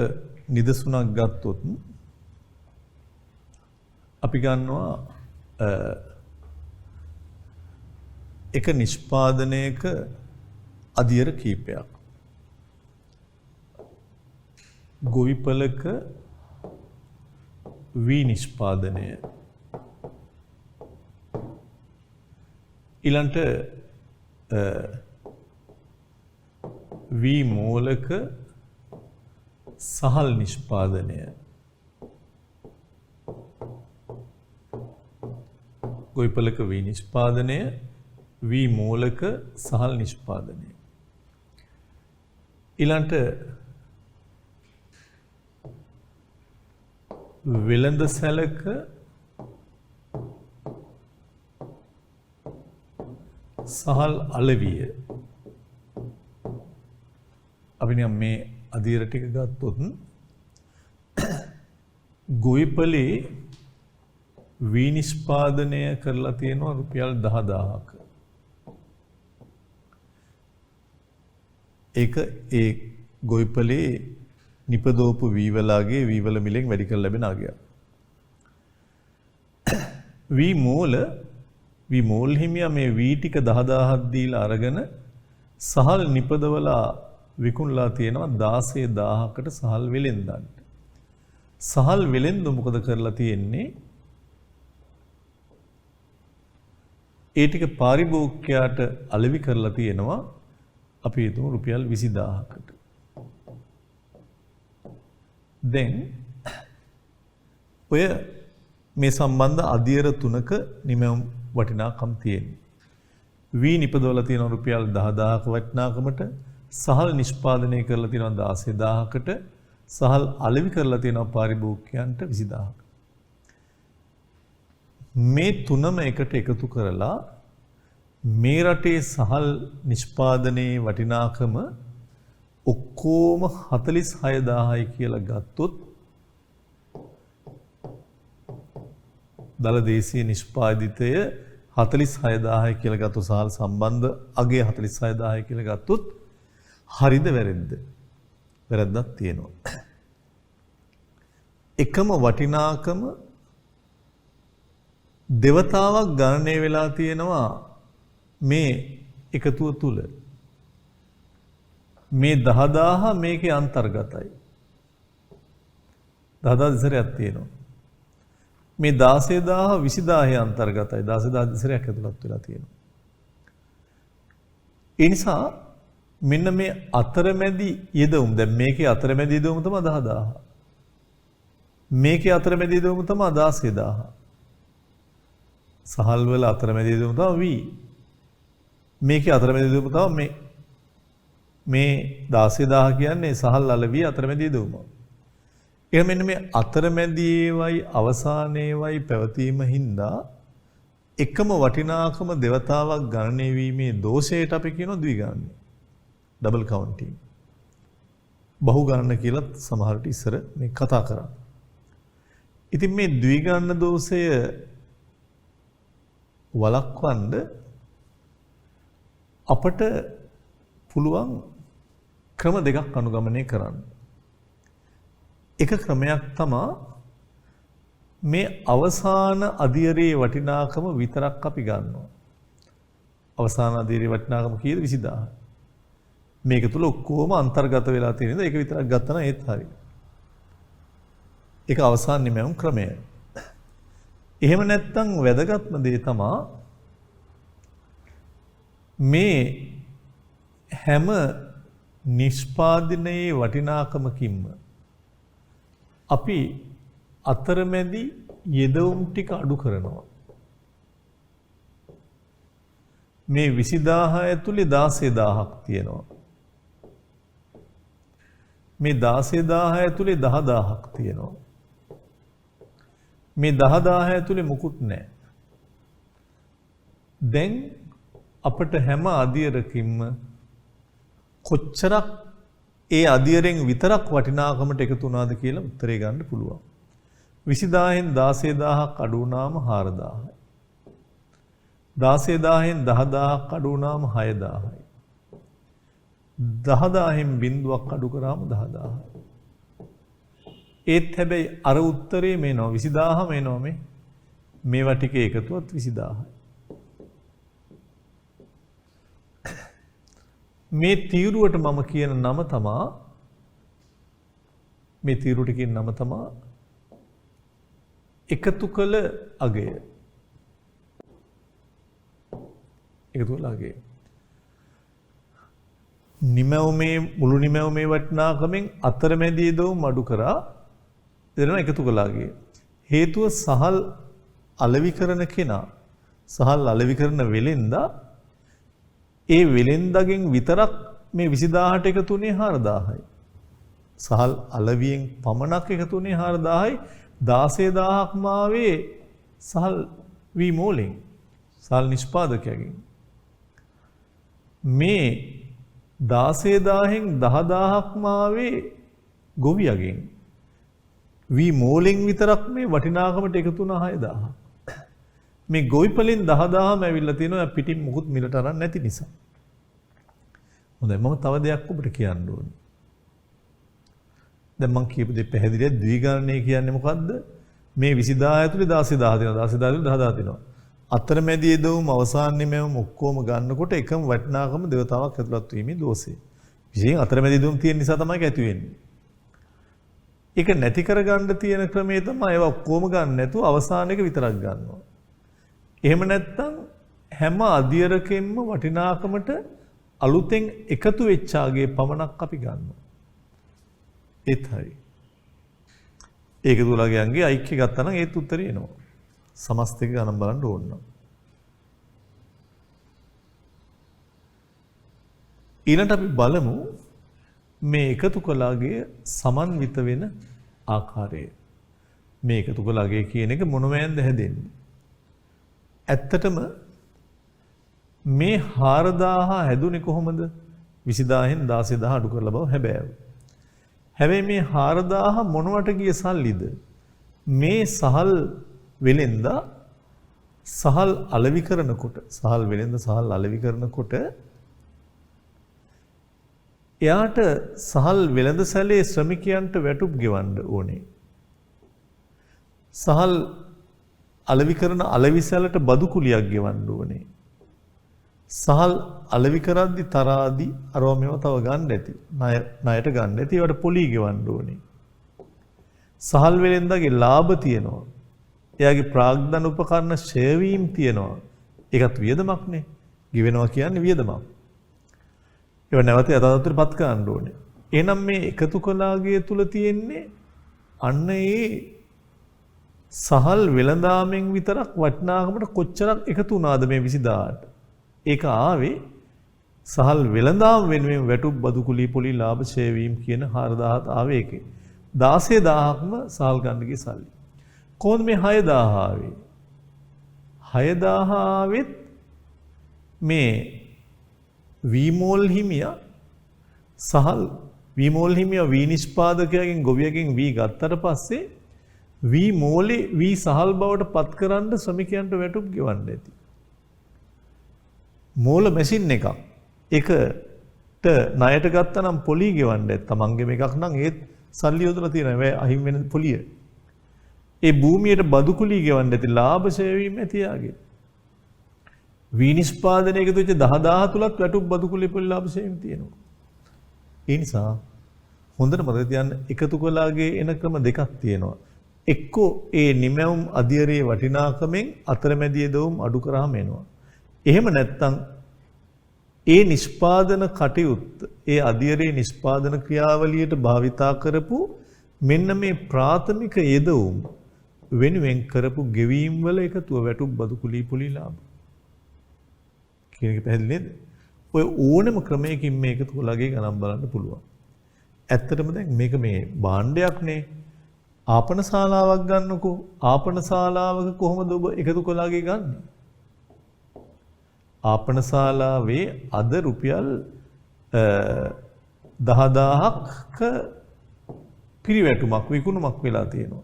නිදසුනක් ගත්තොත් අපි ගන්නවා එක නිෂ්පාදනයක අදියර කීපයක්. ගොවිපලක වී නිෂ්පාදනය ඊළඟට වී මූලක සහල් නිෂ්පාදනය ගොවිපලක වී නිෂ්පාදනය වී මූලක සහල් නිෂ්පාදනය ඊළඟට වෙළඳ සැලක සහල් අලවිය අපි නිකන් මේ අදියර ටික ගත්තොත් ගොවිපලේ වී නිෂ්පාදනය කරලා තියෙනවා රුපියල් 10000ක. ඒක ඒ ගොවිපලේ නිපදවපු වීවලාගේ වීවල මිලෙන් වැඩි කරලා ලැබෙන අගයක්. වී මූල් හිමියා මේ වී ටික 10000ක් දීලා අරගෙන සහල් නිපදවලා විකුණලා තියෙනවා 16000කට සහල් වෙලෙන්දන්ට. සහල් වෙලෙන්ද මොකද කරලා තියෙන්නේ? ඒ ටික පාරිභෝගිකයාට අලෙවි කරලා තියෙනවා අපි හිතමු රුපියල් 20000කට. දැන් ඔය මේ සම්බන්ධ අධියර තුනක නිමැවුම් වටිනාකම් තියෙනවා. වී නිපදවලා තියෙන රුපියල් 10000ක වටිනාකමට සහල් නිෂ්පාදනය කරලා තියෙනවා 16000කට සහල් අලෙවි කරලා තියෙනවා පාරිභෝගිකයන්ට 20000ක. මේ තුනම එකට එකතු කරලා මේ රටේ සහල් නිෂ්පාදනයේ වටිනාකම ඔක්කොම 46000යි කියලා ගත්තොත් දලදේශීය නිෂ්පාදිතය 46000යි කියලා ගත්තොත් සහල් සම්බන්ධ අගය 46000යි කියලා ගත්තොත් හරිද වැරද්ද? වැරද්දක් තියෙනවා. එකම වටිනාකම දෙවතාවක් ගණනය වෙලා තියෙනවා මේ එකතුව තුල. මේ 10000 මේකේ අන්තර්ගතයි. 10000 දිසරයක් තියෙනවා. මේ 16000 20000 අන්තර්ගතයි. 16000 දිසරයක් ඇතුළත් වෙලා තියෙනවා. ඒ නිසා මෙන්න මේ අතරමැදි යෙදවුම් දැන් මේකේ අතරමැදි යෙදවුම තමයි 10000. මේකේ අතරමැදි යෙදවුම තමයි 16000. සහල් වල අතරමැදි යෙදවුම තමයි V. මේකේ අතරමැදි යෙදවුම තමයි මේ 16000 කියන්නේ සහල් අලවිය අතරමැදි යෙදවුම. එහෙනම් මෙන්න මේ අතරමැදි ඒවයි අවසානයේවයි පැවතීම හින්දා එකම වටිනාකම දෙවතාවක් ගණනය වීමේ දෝෂයට අපි කියනවා ද්විගණනය. Double counting. බහු ගණන කියලා සමහරට ඉස්සර මේ කතා කරා. ඉතින් මේ ද්විගණන දෝෂය වළක්වන්න අපට පුළුවන් ක්‍රම දෙකක් අනුගමනය කරන්න. එක ක්‍රමයක් තමයි මේ අවසාන අධියරේ වටිනාකම විතරක් අපි ගන්නවා. අවසාන අධියරේ වටිනාකම කීයද 20000. මේක තුල ඔක්කොම අන්තර්ගත වෙලා තියෙන නිසා ඒක විතරක් ගත්තා නම් ඒත් හරි. ඒක අවසාන නිමැවුම් ක්‍රමය. එහෙම නැත්නම් වැදගත්ම දේ තමයි මේ හැම නිෂ්පාදනයේ වටිනාකමකින්ම අපි අතරමැදි යෙදවුම් ටික අඩු කරනවා. මේ 20000 ඇතුලේ 16000ක් තියෙනවා. මේ 16000 ඇතුලේ 10000ක් තියෙනවා. මේ 10000 ඇතුලේ මුකුත් නැහැ. දැන් අපිට හැම අධියරකින්ම කොච්චරක් ඒ අධියරෙන් විතරක් වටිනාකමට එකතු වුණාද කියලා උත්තරේ ගන්න පුළුවන්. 20000න් 16000ක් අඩු වුණාම 4000යි. 16000න් 10000ක් අඩු වුණාම 6000යි. 10000න් බිඳුවක් අඩු කරාම 10000යි. ඒත් හැබැයි අර උත්තරේ මේනවා 20000 මේනවා මේවා ටික එකතුවත් 20000යි. මේ තීරුවට මම කියන නම තමා මේ තීරුවට කියන නම තමා එකතු කළ අගය. එකතු කළ අගය. නිමැවුමේ මුළු නිමැවුමේ වටිනාකමෙන් අතරමැදි දවුම් අඩු කරා දෙනවා එකතු කළ අගය. හේතුව සහල් අලෙවි කරන කෙනා සහල් අලෙවි කරන වෙලෙන්දා ඒ වෙලෙන්දගෙන් විතරක් මේ 20000ට එකතුනේ 4000යි. සහල් අලවියෙන් පමණක් එකතුනේ 4000යි. 16000ක් මාවේ සහල් වී මූලෙන් සහල් නිෂ්පාදකයගෙන්. මේ 16000න් 10000ක් මාවේ ගොවියගෙන්. වී මූලෙන් විතරක් මේ වටිනාකමට එකතු වුණා 6000. මේ ගොවිපලෙන් 10000ම ඇවිල්ලා තියෙනවා පිටින් මුකුත් මිලට අරන් නැති නිසා. හොඳයි මම තව දෙයක් ඔබට කියන්න ඕනේ. දැන් මම කියපු දේ පැහැදිලියි ද්විගණනය කියන්නේ මොකද්ද? මේ 20000 ඇතුලේ 16000 දෙනවා 16000 ඇතුලේ 10000 දෙනවා. අතරමැදි යෙදවුම් අවසාන නිමැවුම් ඔක්කොම ගන්නකොට එකම වටිනාකම දෙවතාවක් ඇතුළත් වීමේ දෝෂය. විශේෂයෙන් අතරමැදි යෙදවුම් තියෙන නිසා තමයි ඒක ඇති වෙන්නේ. ඒක නැති කරගන්න තියෙන ක්‍රමය තමයි ඒවා ඔක්කොම ගන්න නැතුව අවසාන එක විතරක් ගන්නවා. එහෙම නැත්නම් හැම අධියරකෙන්ම වටිනාකමට අලුතෙන් එකතු වෙච්චාගේ පමණක් අපි ගන්නවා. ඒත් හරි. ඒක දුලගයන්ගේ ඓක්‍ය ගත්තා නම් ඒත් උත්තරේ එනවා. සමස්තක ගණන් බලන්න ඕන නම්. ඊළඟට අපි බලමු මේ එකතු කළාගේ සමන්විත වෙන ආකාරය. මේ එකතු කළාගේ කියන එක මොනවැන්ද හැදෙන්නේ? ඇත්තටම මේ 4000 හැදුනේ කොහොමද? 20000න් 16000 අඩු කරලා බව හැබෑව. හැබැයි මේ 4000 මොනවට ගිය සල්ලිද? මේ සහල් වෙලෙන්ද සහල් අලෙවි කරනකොට සහල් වෙලෙන්ද සහල් අලෙවි කරනකොට එයාට සහල් වෙළඳ සැලේ ශ්‍රමිකයන්ට වැටුප් ගෙවන්න ඕනේ. සහල් අලෙවි කරන අලෙවි සැලට බදු කුලියක් ගෙවන්න ඕනේ. සහල් අලෙවි කරද්දි තරාදි අරව මේව තව ගන්න ඇති. ණයට ගන්න ඇති. ඒවට පොලි ගෙවන්න ඕනේ. සහල් වෙලෙන්දගේ ලාභ තියෙනවා. එයාගේ ප්‍රාග්ධන උපකරණ ෂෙයා වීම තියෙනවා. ඒකත් වියදමක්නේ. ගෙවෙනවා කියන්නේ වියදමක්. ඒව නැවත යථාර්ථයට පත් කරන්න ඕනේ. එහෙනම් මේ එකතු කළාගේ තුල තියෙන්නේ අන්න ඒ සහල් වෙළඳාමෙන් විතරක් වටිනාකමට කොච්චරක් එකතු වුණාද මේ 20000ට? ඒක ආවේ සහල් වෙළඳාම වෙනුවෙන් වැටුප් බදු කුලී පොලි ලාභ ෂෙයා වීම කියන 4000ත් ආවේ ඒකේ. 16000ක්ම සහල් ගන්නගේ සල්ලි. කොහොමද මේ 6000 ආවේ? 6000 ආවෙත් මේ වීමෝල් හිමියා සහල් වීමෝල් හිමියා වී නිෂ්පාදකයාගෙන් ගොවියගෙන් වී ගත්තට පස්සේ වී මෝලේ වී සහල් බවට පත්කරන්න ශ්‍රමිකයන්ට වැටුප් ගෙවන්න ඇති. මෝල මැෂින් එකක්. ඒකට ණයට ගත්තා නම් පොලි ගෙවන්න ඇත්. තමන්ගේ එකක් නම් ඒත් සල්ලි යොදලා තියෙනවා. අහිමි වෙන පොලිය. ඒ භූමියට බදු කුලී ගෙවන්න ඇති ලාභ සේවීම ඇතියාගේ. විනිෂ්පාදනය එකතු වෙච්ච 10000 තුලත් වැටුප් බදු කුලී පොලි ලාභ සේවීම තියෙනවා. ඒ නිසා හොඳට මතක තියාගන්න එකතු කළාගේ එන ක්‍රම දෙකක් තියෙනවා. එක්කෝ ඒ නිමැවුම් අධියරේ වටිනාකමෙන් අතරමැදි යෙදවුම් අඩු කරාම එනවා. එහෙම නැත්නම් ඒ නිෂ්පාදන කටයුත්ත ඒ අධියරේ නිෂ්පාදන ක්‍රියාවලියට භාවිතා කරපු මෙන්න මේ ප්‍රාථමික යෙදවුම් වෙනුවෙන් කරපු ගෙවීම් වල එකතුව වැටුප් බදු කුලී පොලි ලාභ කියන එක පැහැදිලි නේද? ඔය ඕනම ක්‍රමයකින් මේ එකතු කළාගේ ගණන් බලන්න පුළුවන්. ඇත්තටම දැන් මේක මේ භාණ්ඩයක්නේ. ආපන ශාලාවක් ගන්නකෝ. ආපන ශාලාවක කොහොමද ඔබ එකතු කළාගේ ගන්නෙ? ආපන ශාලාවේ අද රුපියල් 10000ක පිරිවැටුමක් විකුණුමක් වෙලා තියෙනවා.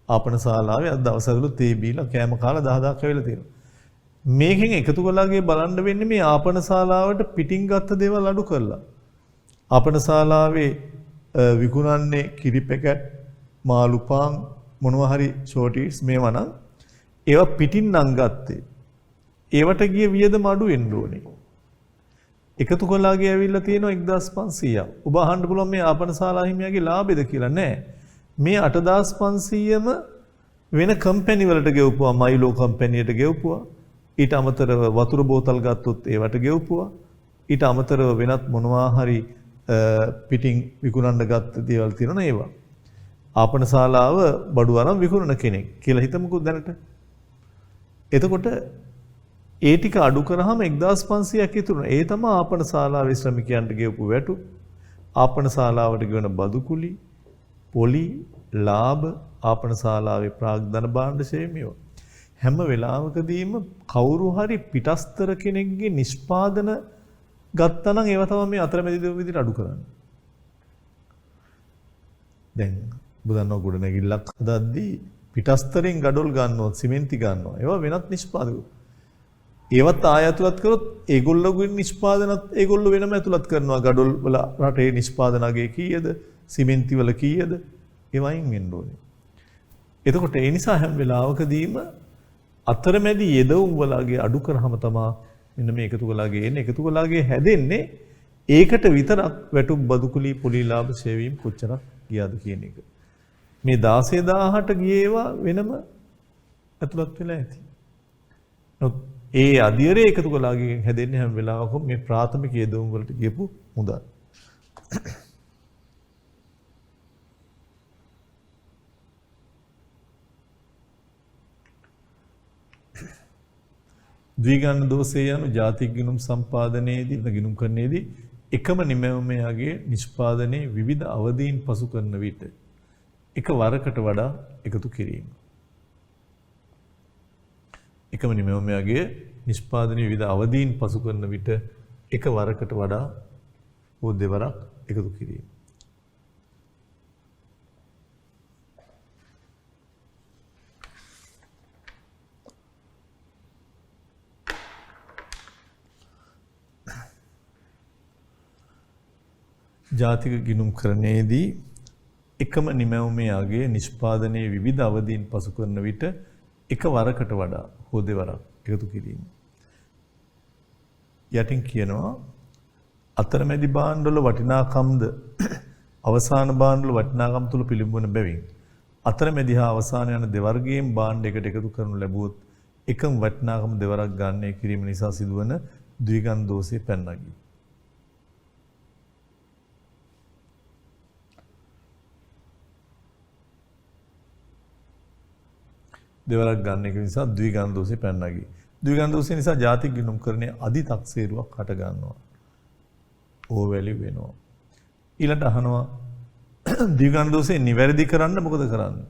ආපන ශාලාවේ අද දවස් ඇතුළත තේ බීලා කෑම කාලා 10000ක් වෙලා තියෙනවා. මේකෙන් එකතු කළාගේ බලන්න වෙන්නේ මේ ආපන ශාලාවට පිටින් ගත්ත දේවල් අඩු කරලා. ආපන ශාලාවේ විකුණන්නේ කිරි පැකට්, මාළු පාන්, මොනවා හරි ෂෝටිස් මේවා නම් ඒවා පිටින් නම් ගත්තේ. ඒවට ගිය වියදම අඩු වෙන්න ඕනේ. එකතු කළාගේ ඇවිල්ලා තියෙනවා 1500ක්. ඔබ අහන්න පුළුවන් මේ ආපන ශාලා හිමියාගේ ලාභෙද කියලා. නෑ. මේ 8500ම වෙන කම්පැනි වලට ගෙවපුවා, මයිලෝ කම්පැනියට ගෙවපුවා. ඊට අමතරව වතුර බෝතල් ගත්තොත් ඒවට ගෙවපුවා. ඊට අමතරව වෙනත් මොනවා හරි පිටින් විකුණන්න ගත්ත දේවල් තියෙනවා ඒවා. ආපන ශාලාව බඩු අරන් විකුණන කෙනෙක් කියලා හිතමුකෝ දැනට. එතකොට ඒ ටික අඩු කරාම 1500ක් ඉතුරු වෙනවා. ඒ තමයි ආපන ශාලාවේ ශ්‍රමිකයන්ට ගෙවපු වැටුප්. ආපන ශාලාවට ගෙවන බදු කුලි, පොලි, ලාභ, ආපන ශාලාවේ ප්‍රාග්ධන භාණ්ඩ සේවය. හැම වෙලාවකදීම කවුරු හරි පිටස්තර කෙනෙක්ගේ නිෂ්පාදන ගත්තා නම් ඒව තමයි මේ අතරමැදි දේ විදිහට අඩු කරන්නේ. දැන් බුදන්ව ගොඩනැගිල්ලක් හදද්දී පිටස්තරෙන් ගඩොල් ගන්නවා, සිමෙන්ති ගන්නවා. ඒවා වෙනත් නිෂ්පාදක. ඒවත් ආය ඇතුළත් කරොත් ඒගොල්ලෝගේ නිෂ්පාදනත් ඒගොල්ලෝ වෙනම ඇතුළත් කරනවා. ගඩොල් වල රටේ නිෂ්පාදනගේ කීයද? සිමෙන්ති වල කීයද? ඒවයින් වෙන්න ඕනේ. එතකොට ඒ නිසා හැම වෙලාවකදීම අතරමැදි යෙදවුම් වලගේ අඩු කරාම තමයි මෙන්න මේ එකතු කළාගේ එන්නේ. එකතු කළාගේ හැදෙන්නේ ඒකට විතරක් වැටුප් බදු කුලී පොලි ලාභ සේවීම් කොච්චරක් ගියාද කියන එක. මේ 16000ට ගියේවා වෙනම ඇතුළත් වෙලා ඇති. ඒ අධියරේ එකතු කළාගේ හැදෙන්නේ හැම වෙලාවකම මේ ප්‍රාථමික යෙදවුම් වලට ගියපු මුදල්. ද්විගන්න දෝෂය යනු ජාතික ගිණුම් සම්පාදනයේදී ගිණුම් කරන්නේදී එකම නිමැවුමයාගේ නිෂ්පාදනයේ විවිධ අවදීන් පසු කරන විට එක වරකට වඩා එකතු කිරීම. එකම නිමැවුමයාගේ නිෂ්පාදනයේ විවිධ අවදීන් පසු කරන විට එක වරකට වඩා හෝ දෙවරක් එකතු කිරීම. ජාතික ගිණුම් කරණයේදී එකම නිමැවුමයාගේ නිෂ්පාදනයේ විවිධ අවදීන් පසු කරන විට එක වරකට වඩා හෝ දෙවරක් එකතු කිරීම. යටින් කියනවා අතරමැදි භාණ්ඩවල වටිනාකම්ද අවසාන භාණ්ඩවල වටිනාකම් තුල පිළිඹුන බැවින් අතරමැදි හා අවසාන යන දෙවර්ගයෙන් භාණ්ඩයකට එකතු කරනු ලැබුවොත් එකම වටිනාකම දෙවරක් ගන්නය කිරීම නිසා සිදුවන ද්විගන් දෝෂය පැනනගී. දෙවරක් ගන්න එක නිසා ද්විගන් දෝෂය පැනනගී. ද්විගන් දෝෂය නිසා ජාතික ගිණුම් කරණයේ අධි තක්සේරුවක් හට ගන්නවා. ඕවැලි වෙනවා. ඊළඟට අහනවා ද්විගන් දෝෂය නිවැරදි කරන්න මොකද කරන්නේ?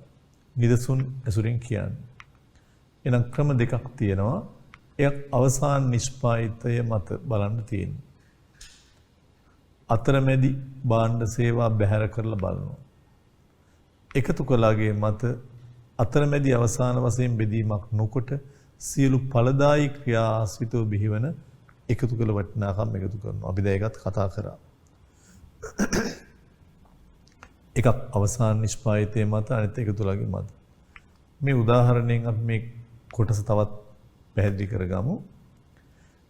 නිදසුන් ඇසුරින් කියන්නේ. එහෙනම් ක්‍රම දෙකක් තියෙනවා. එයක් අවසාන නිෂ්පාදිතය මත බලන්න තියෙනවා. අතරමැදි භාණ්ඩ සේවා බැහැර කරලා බලනවා. එකතු කළාගේ මත අතරමැදි අවසාන වශයෙන් බෙදීමක් නොකොට සියලු ඵලදායී ක්‍රියා ආශ්‍රිතව බිහිවන එකතු කළ වටිනාකම් එකතු කරනවා. අපි දැන් ඒකත් කතා කරා. එකක් අවසාන නිෂ්පාදිතයේ මත අනිත් එකතුලගේ මත. මේ උදාහරණයෙන් අපි මේ කොටස තවත් පැහැදිලි කරගමු.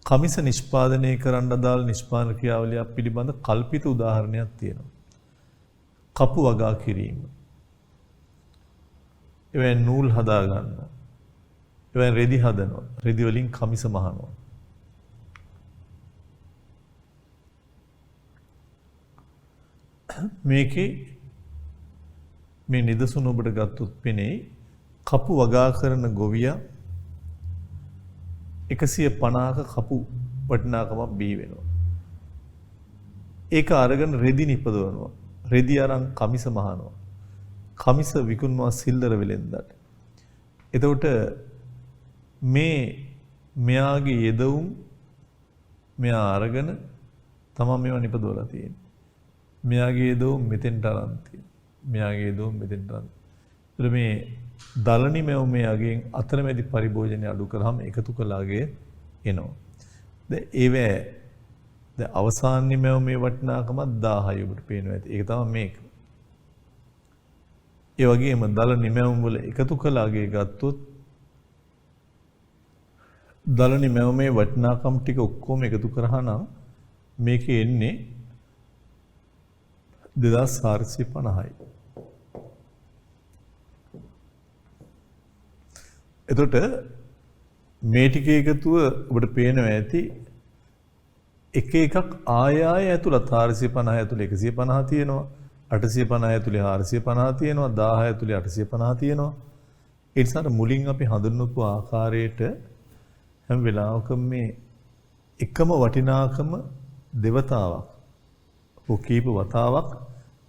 කමිස නිෂ්පාදනය කරන්න අදාළ නිෂ්පාදන ක්‍රියාවලියක් පිළිබඳ කල්පිත උදාහරණයක් තියෙනවා. කපු වගා කිරීම. එවෙන් නූල් හදා ගන්නවා. එවෙන් රෙදි හදනවා. රෙදි වලින් කමිස මහනවා. මේකේ මේ නිදසුන ඔබට ගත්තොත් පෙනේ කපු වගා කරන ගොවියා 150ක කපු වටිනාකමක් බිහි වෙනවා. ඒක අරගෙන රෙදි නිපදවනවා. රෙදි අරන් කමිස මහනවා. කමිස විකුණනවා සිල්ලර වෙලෙන්දට. එතකොට මෙයාගේ යෙදවුම් මෙයා අරගෙන තමයි මේවා නිපදවලා තියෙන්නේ. මෙයාගේ යෙදවුම් මෙතෙන්ට අරන් තියෙනවා. මෙයාගේ යෙදවුම් මෙතෙන්ට අරන්. ඒතර මේ දලනි මෙයාගෙන් අතරමැදි පරිභෝජනය අඩු කරාම එකතු කළාගේ එනවා. දැන් අවසානයේ මේ වටිනාකම 1000යි ඔබට පේනවා ඇති. ඒක තමයි මේක. ඒ වගේම දලනි මෙවුම් වල එකතු කළාගේ ගත්තොත් දලනි මෙවුමේ වටිනාකම් ටික ඔක්කොම එකතු කරා නම් මේකේ එන්නේ 2450යි. එතකොට මේ ටික එකතුව ඔබට පේනවා ඇති එක එකක් ආය ඇතුළත් 450 ඇතුළේ 150 තියෙනවා 850 ඇතුළේ 450 තියෙනවා 1000 ඇතුළේ 850 තියෙනවා. ඒ නිසා මුලින් අපි හඳුන්වපු ආකාරයට හැම වෙලාවකම මේ එකම වටිනාකම දෙවතාවක් කීප වතාවක්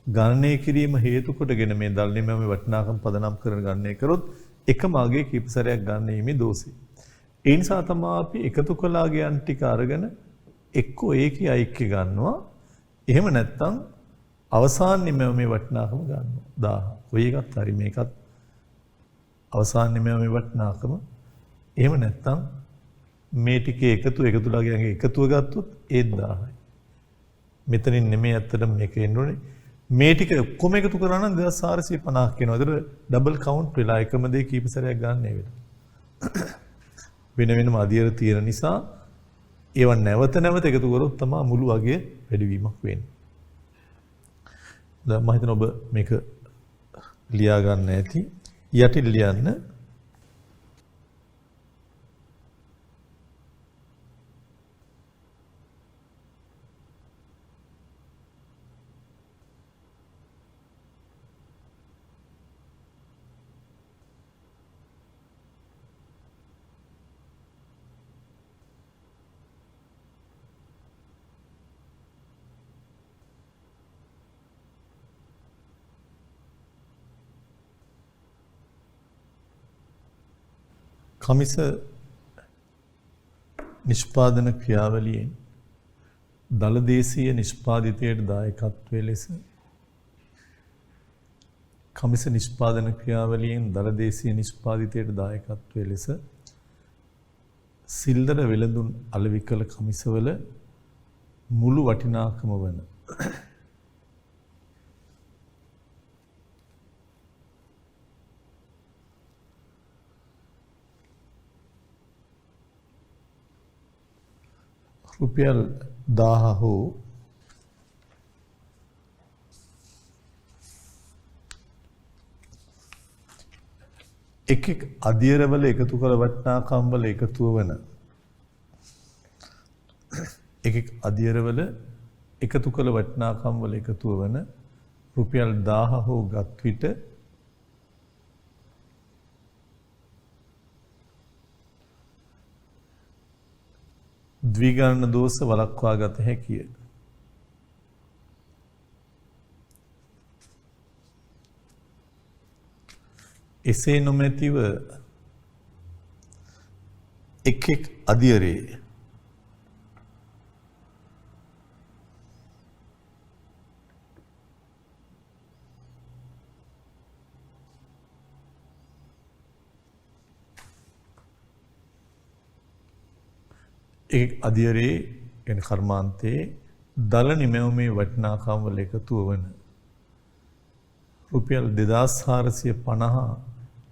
ගණනය කිරීම හේතු කොටගෙන මේ දල්නිමේ වටිනාකම් පදනම් කරන ගණනය කරොත් එකම අගයේ කීප සැරයක් ගන්නීමේ දෝෂය. ඒ නිසා තමයි අපි එකතු කළාගයන් ටික අරගෙන එක්කෝ ඒකේ අයික්‍ය ගන්නවා. එහෙම නැත්නම් අවසානයේ මේ වටිනාකම ගන්නවා 1000. ඔය එකත් හරි මේකත් අවසානයේ මේ වටිනාකම. එහෙම නැත්නම් මේ ටිකේ එකතුලාගයන්ගේ එකතුව ගත්තොත් ඒ 1000යි. මෙතනින් නෙමෙයි ඇත්තටම මේක එන්නේ. මේ ටික ඔක්කොම එකතු කරා නම් 2450ක් වෙනවා. ඒතර ඩබල් කවුන්ට් වෙලා එකම දේ කීප සැරයක් ගන්න වෙනවා. වෙන වෙනම අධියර තියෙන නිසා ඒව නැවත එකතු කරොත් තමයි මුළු වගේ වැඩිවීමක් වෙන්නේ. දැන් මම හිතනවා ඔබ මේක ලියා ගන්න ඇති. යටින් ලියන්න. කමිස නිෂ්පාදන ක්‍රියාවලියෙන් දලදේශීය නිෂ්පාදිතයට දායකත්වයේ ලෙස කමිස නිෂ්පාදන ක්‍රියාවලියෙන් දලදේශීය නිෂ්පාදිතයට දායකත්වයේ ලෙස සිල්ලර වෙළඳුන් අලෙවි කළ කමිසවල මුළු වටිනාකම වන රුපියල් 1000 හෝ එක් අධියරවල එකතු කළ වටිනාකම් වල එකතුව වන එක් අධියරවල එකතු කළ වටිනාකම් වල එකතුව වන රුපියල් 1000 හෝ ගත් විට ද්විගණන දෝෂ වළක්වා ගත හැකිය. එසේ නොමැතිව එක් අධියරේ කියන්නේ කර්මාන්තයේ දල නිමැවුමේ වටිනාකම් වල එකතුව වන රුපියල් 2450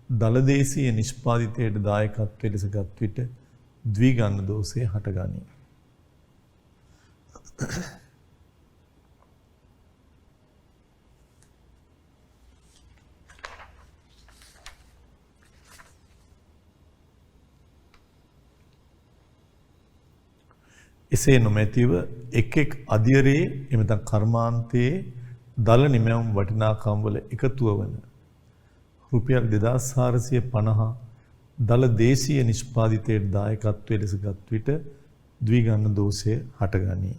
දලදේශීය නිෂ්පාදිතයට දායකත්වයට ලෙස ගත් විට ද්විගන්න දෝෂය හටගනී. එසේ නොමැතිව එක් එක් අධියරේ එමෙතන කර්මාන්තයේ දල නිමැවුම් වටිනාකම් වල එකතුව වන රුපියල් 2450 දල දේශීය නිෂ්පාදිතයට දායකත්වයට ලෙස ගත් විට ද්විගන්න දෝෂය හටගනී.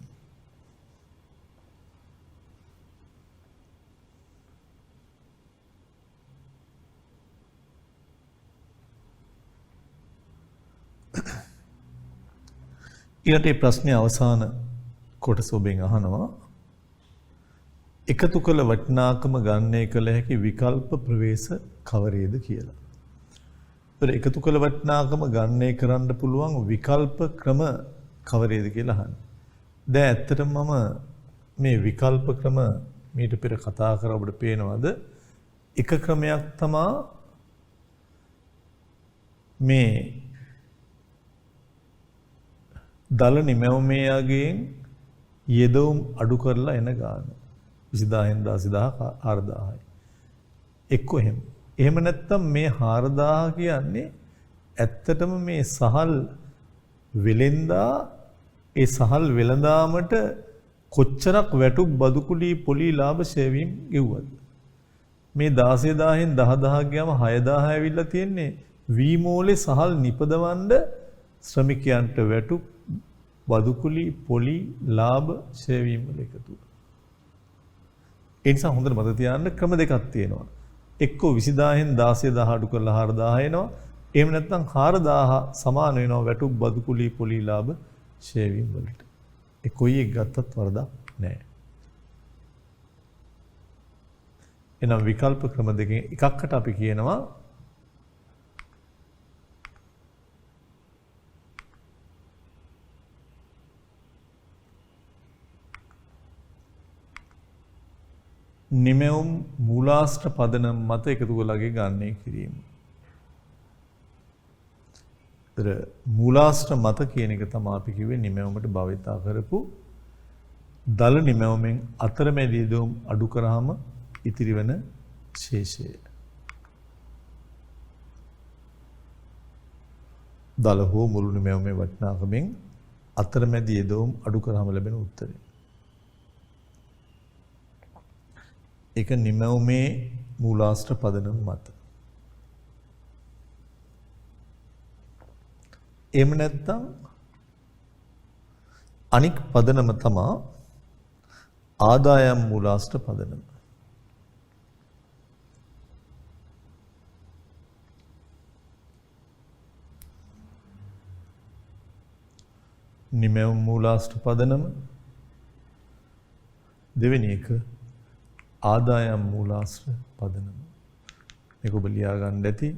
ඊට ප්‍රශ්නේ අවසාන කොටස ඔබෙන් අහනවා එකතු කළ වටිනාකම ගණනය කළ හැකි විකල්ප ප්‍රවේශ කවරේද කියලා. ඒතර එකතු කළ වටිනාකම ගණනය කරන්න පුළුවන් විකල්ප ක්‍රම කවරේද කියලා අහන්නේ. දැන් ඇත්තටම මම මේ විකල්ප ක්‍රම මීට පෙර කතා කරා ඔබට පේනවද? එක ක්‍රමයක් තමයි මේ දල නිමැවුමේයගෙන් යෙදවුම් අඩු කරලා එන ගාන 20000න් 14000යි. එක්ක එහෙම. එහෙම නැත්නම් මේ 4000 කියන්නේ ඇත්තටම මේ සහල් වෙලෙන්දා ඒ සහල් වෙළඳාමට කොච්චරක් වැටුප් බදු කුලී පොලී ලාභ ෂේවීම් ගෙව්වද? මේ 16000න් 10000 ගියාම 6000 ඇවිල්ලා තියෙන්නේ වීමෝලේ සහල් නිපදවන්න ශ්‍රමිකයන්ට වැටුප් බදුකුලි පොලි ලාභ ෂේවීම් වල එකතු. ඒ නිසා හොඳට මතක තියාගන්න ක්‍රම දෙකක් තියෙනවා. එක්කෝ 20000න් 16000 අඩු කරලා 4000 එනවා. එහෙම නැත්නම් 4000 සමාන වෙනවා වැටුප් බදුකුලි පොලි ලාභ ෂේවීම් වලට. ඒ කොයි එක ගත්තත් වරදක් නැහැ. එහෙනම් විකල්ප ක්‍රම දෙකෙන් එකකට අපි කියනවා නිමැවුම් මූලාශ්‍ර පදනම් මත එකතු කරලාගේ ගණනය කිරීම. ඒතර මූලාශ්‍ර මත කියන එක තමයි අපි කිව්වේ නිමැවුමට භාවිතා කරපු දල නිමැවුමෙන් අතරමැදි යෙදවුම් අඩු කරාම ඉතිරි වෙන ශේෂය. දල හෝ මුළු නිමැවුමේ වටිනාකමෙන් අතරමැදි යෙදවුම් අඩු කරාම ලැබෙන උත්තරය. ඒක නිමැවුමේ මූලාශ්‍ර පදනම් මත. එහෙම නැත්නම් අනික් පදනම තමයි ආදායම් මූලාශ්‍ර පදනම. නිමැවුම් මූලාශ්‍ර පදනම දෙවෙනි එක ආදායම් මූලාශ්‍ර පදනම. මේක ඔබ ලියා ගන්න ඇති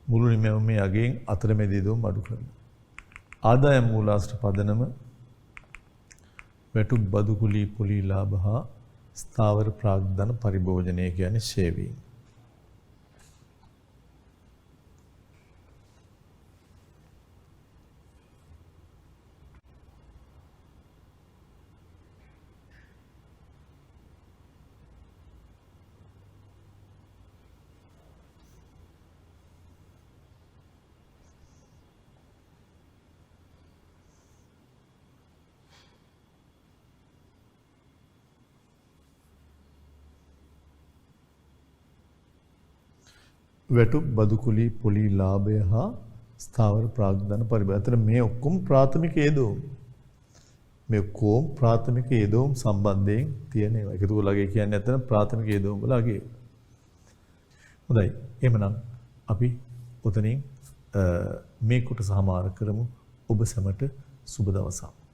මුළු නිමැවුමේ අගෙන් අතරමැදි දොම් අඩු කරනවා. ආදායම් මූලාශ්‍ර පදනම වැටුප් බදු කුලී පොලී ලාභ හා ස්ථාවර ප්‍රාග්ධන පරිභෝජනය කියන්නේ ෂේවීම්. වැටුප් බදු කුලී පොලී ලාභය හා ස්ථාවර ප්‍රාග්ධන පරිභෝජනය. අතර මේ ඔක්කොම ප්‍රාථමික යෙදවුම්. මේ ඔක්කොම ප්‍රාථමික යෙදවුම් සම්බන්ධයෙන් තියෙන ඒවා. එකතු කරලාගේ කියන්නේ නැත්නම් ප්‍රාථමික යෙදවුම් වල අගේ. හොඳයි. එහෙමනම් අපි ඔතනින් මේ කොටස සමාර කරමු. ඔබ සැමට සුබ දවසක්.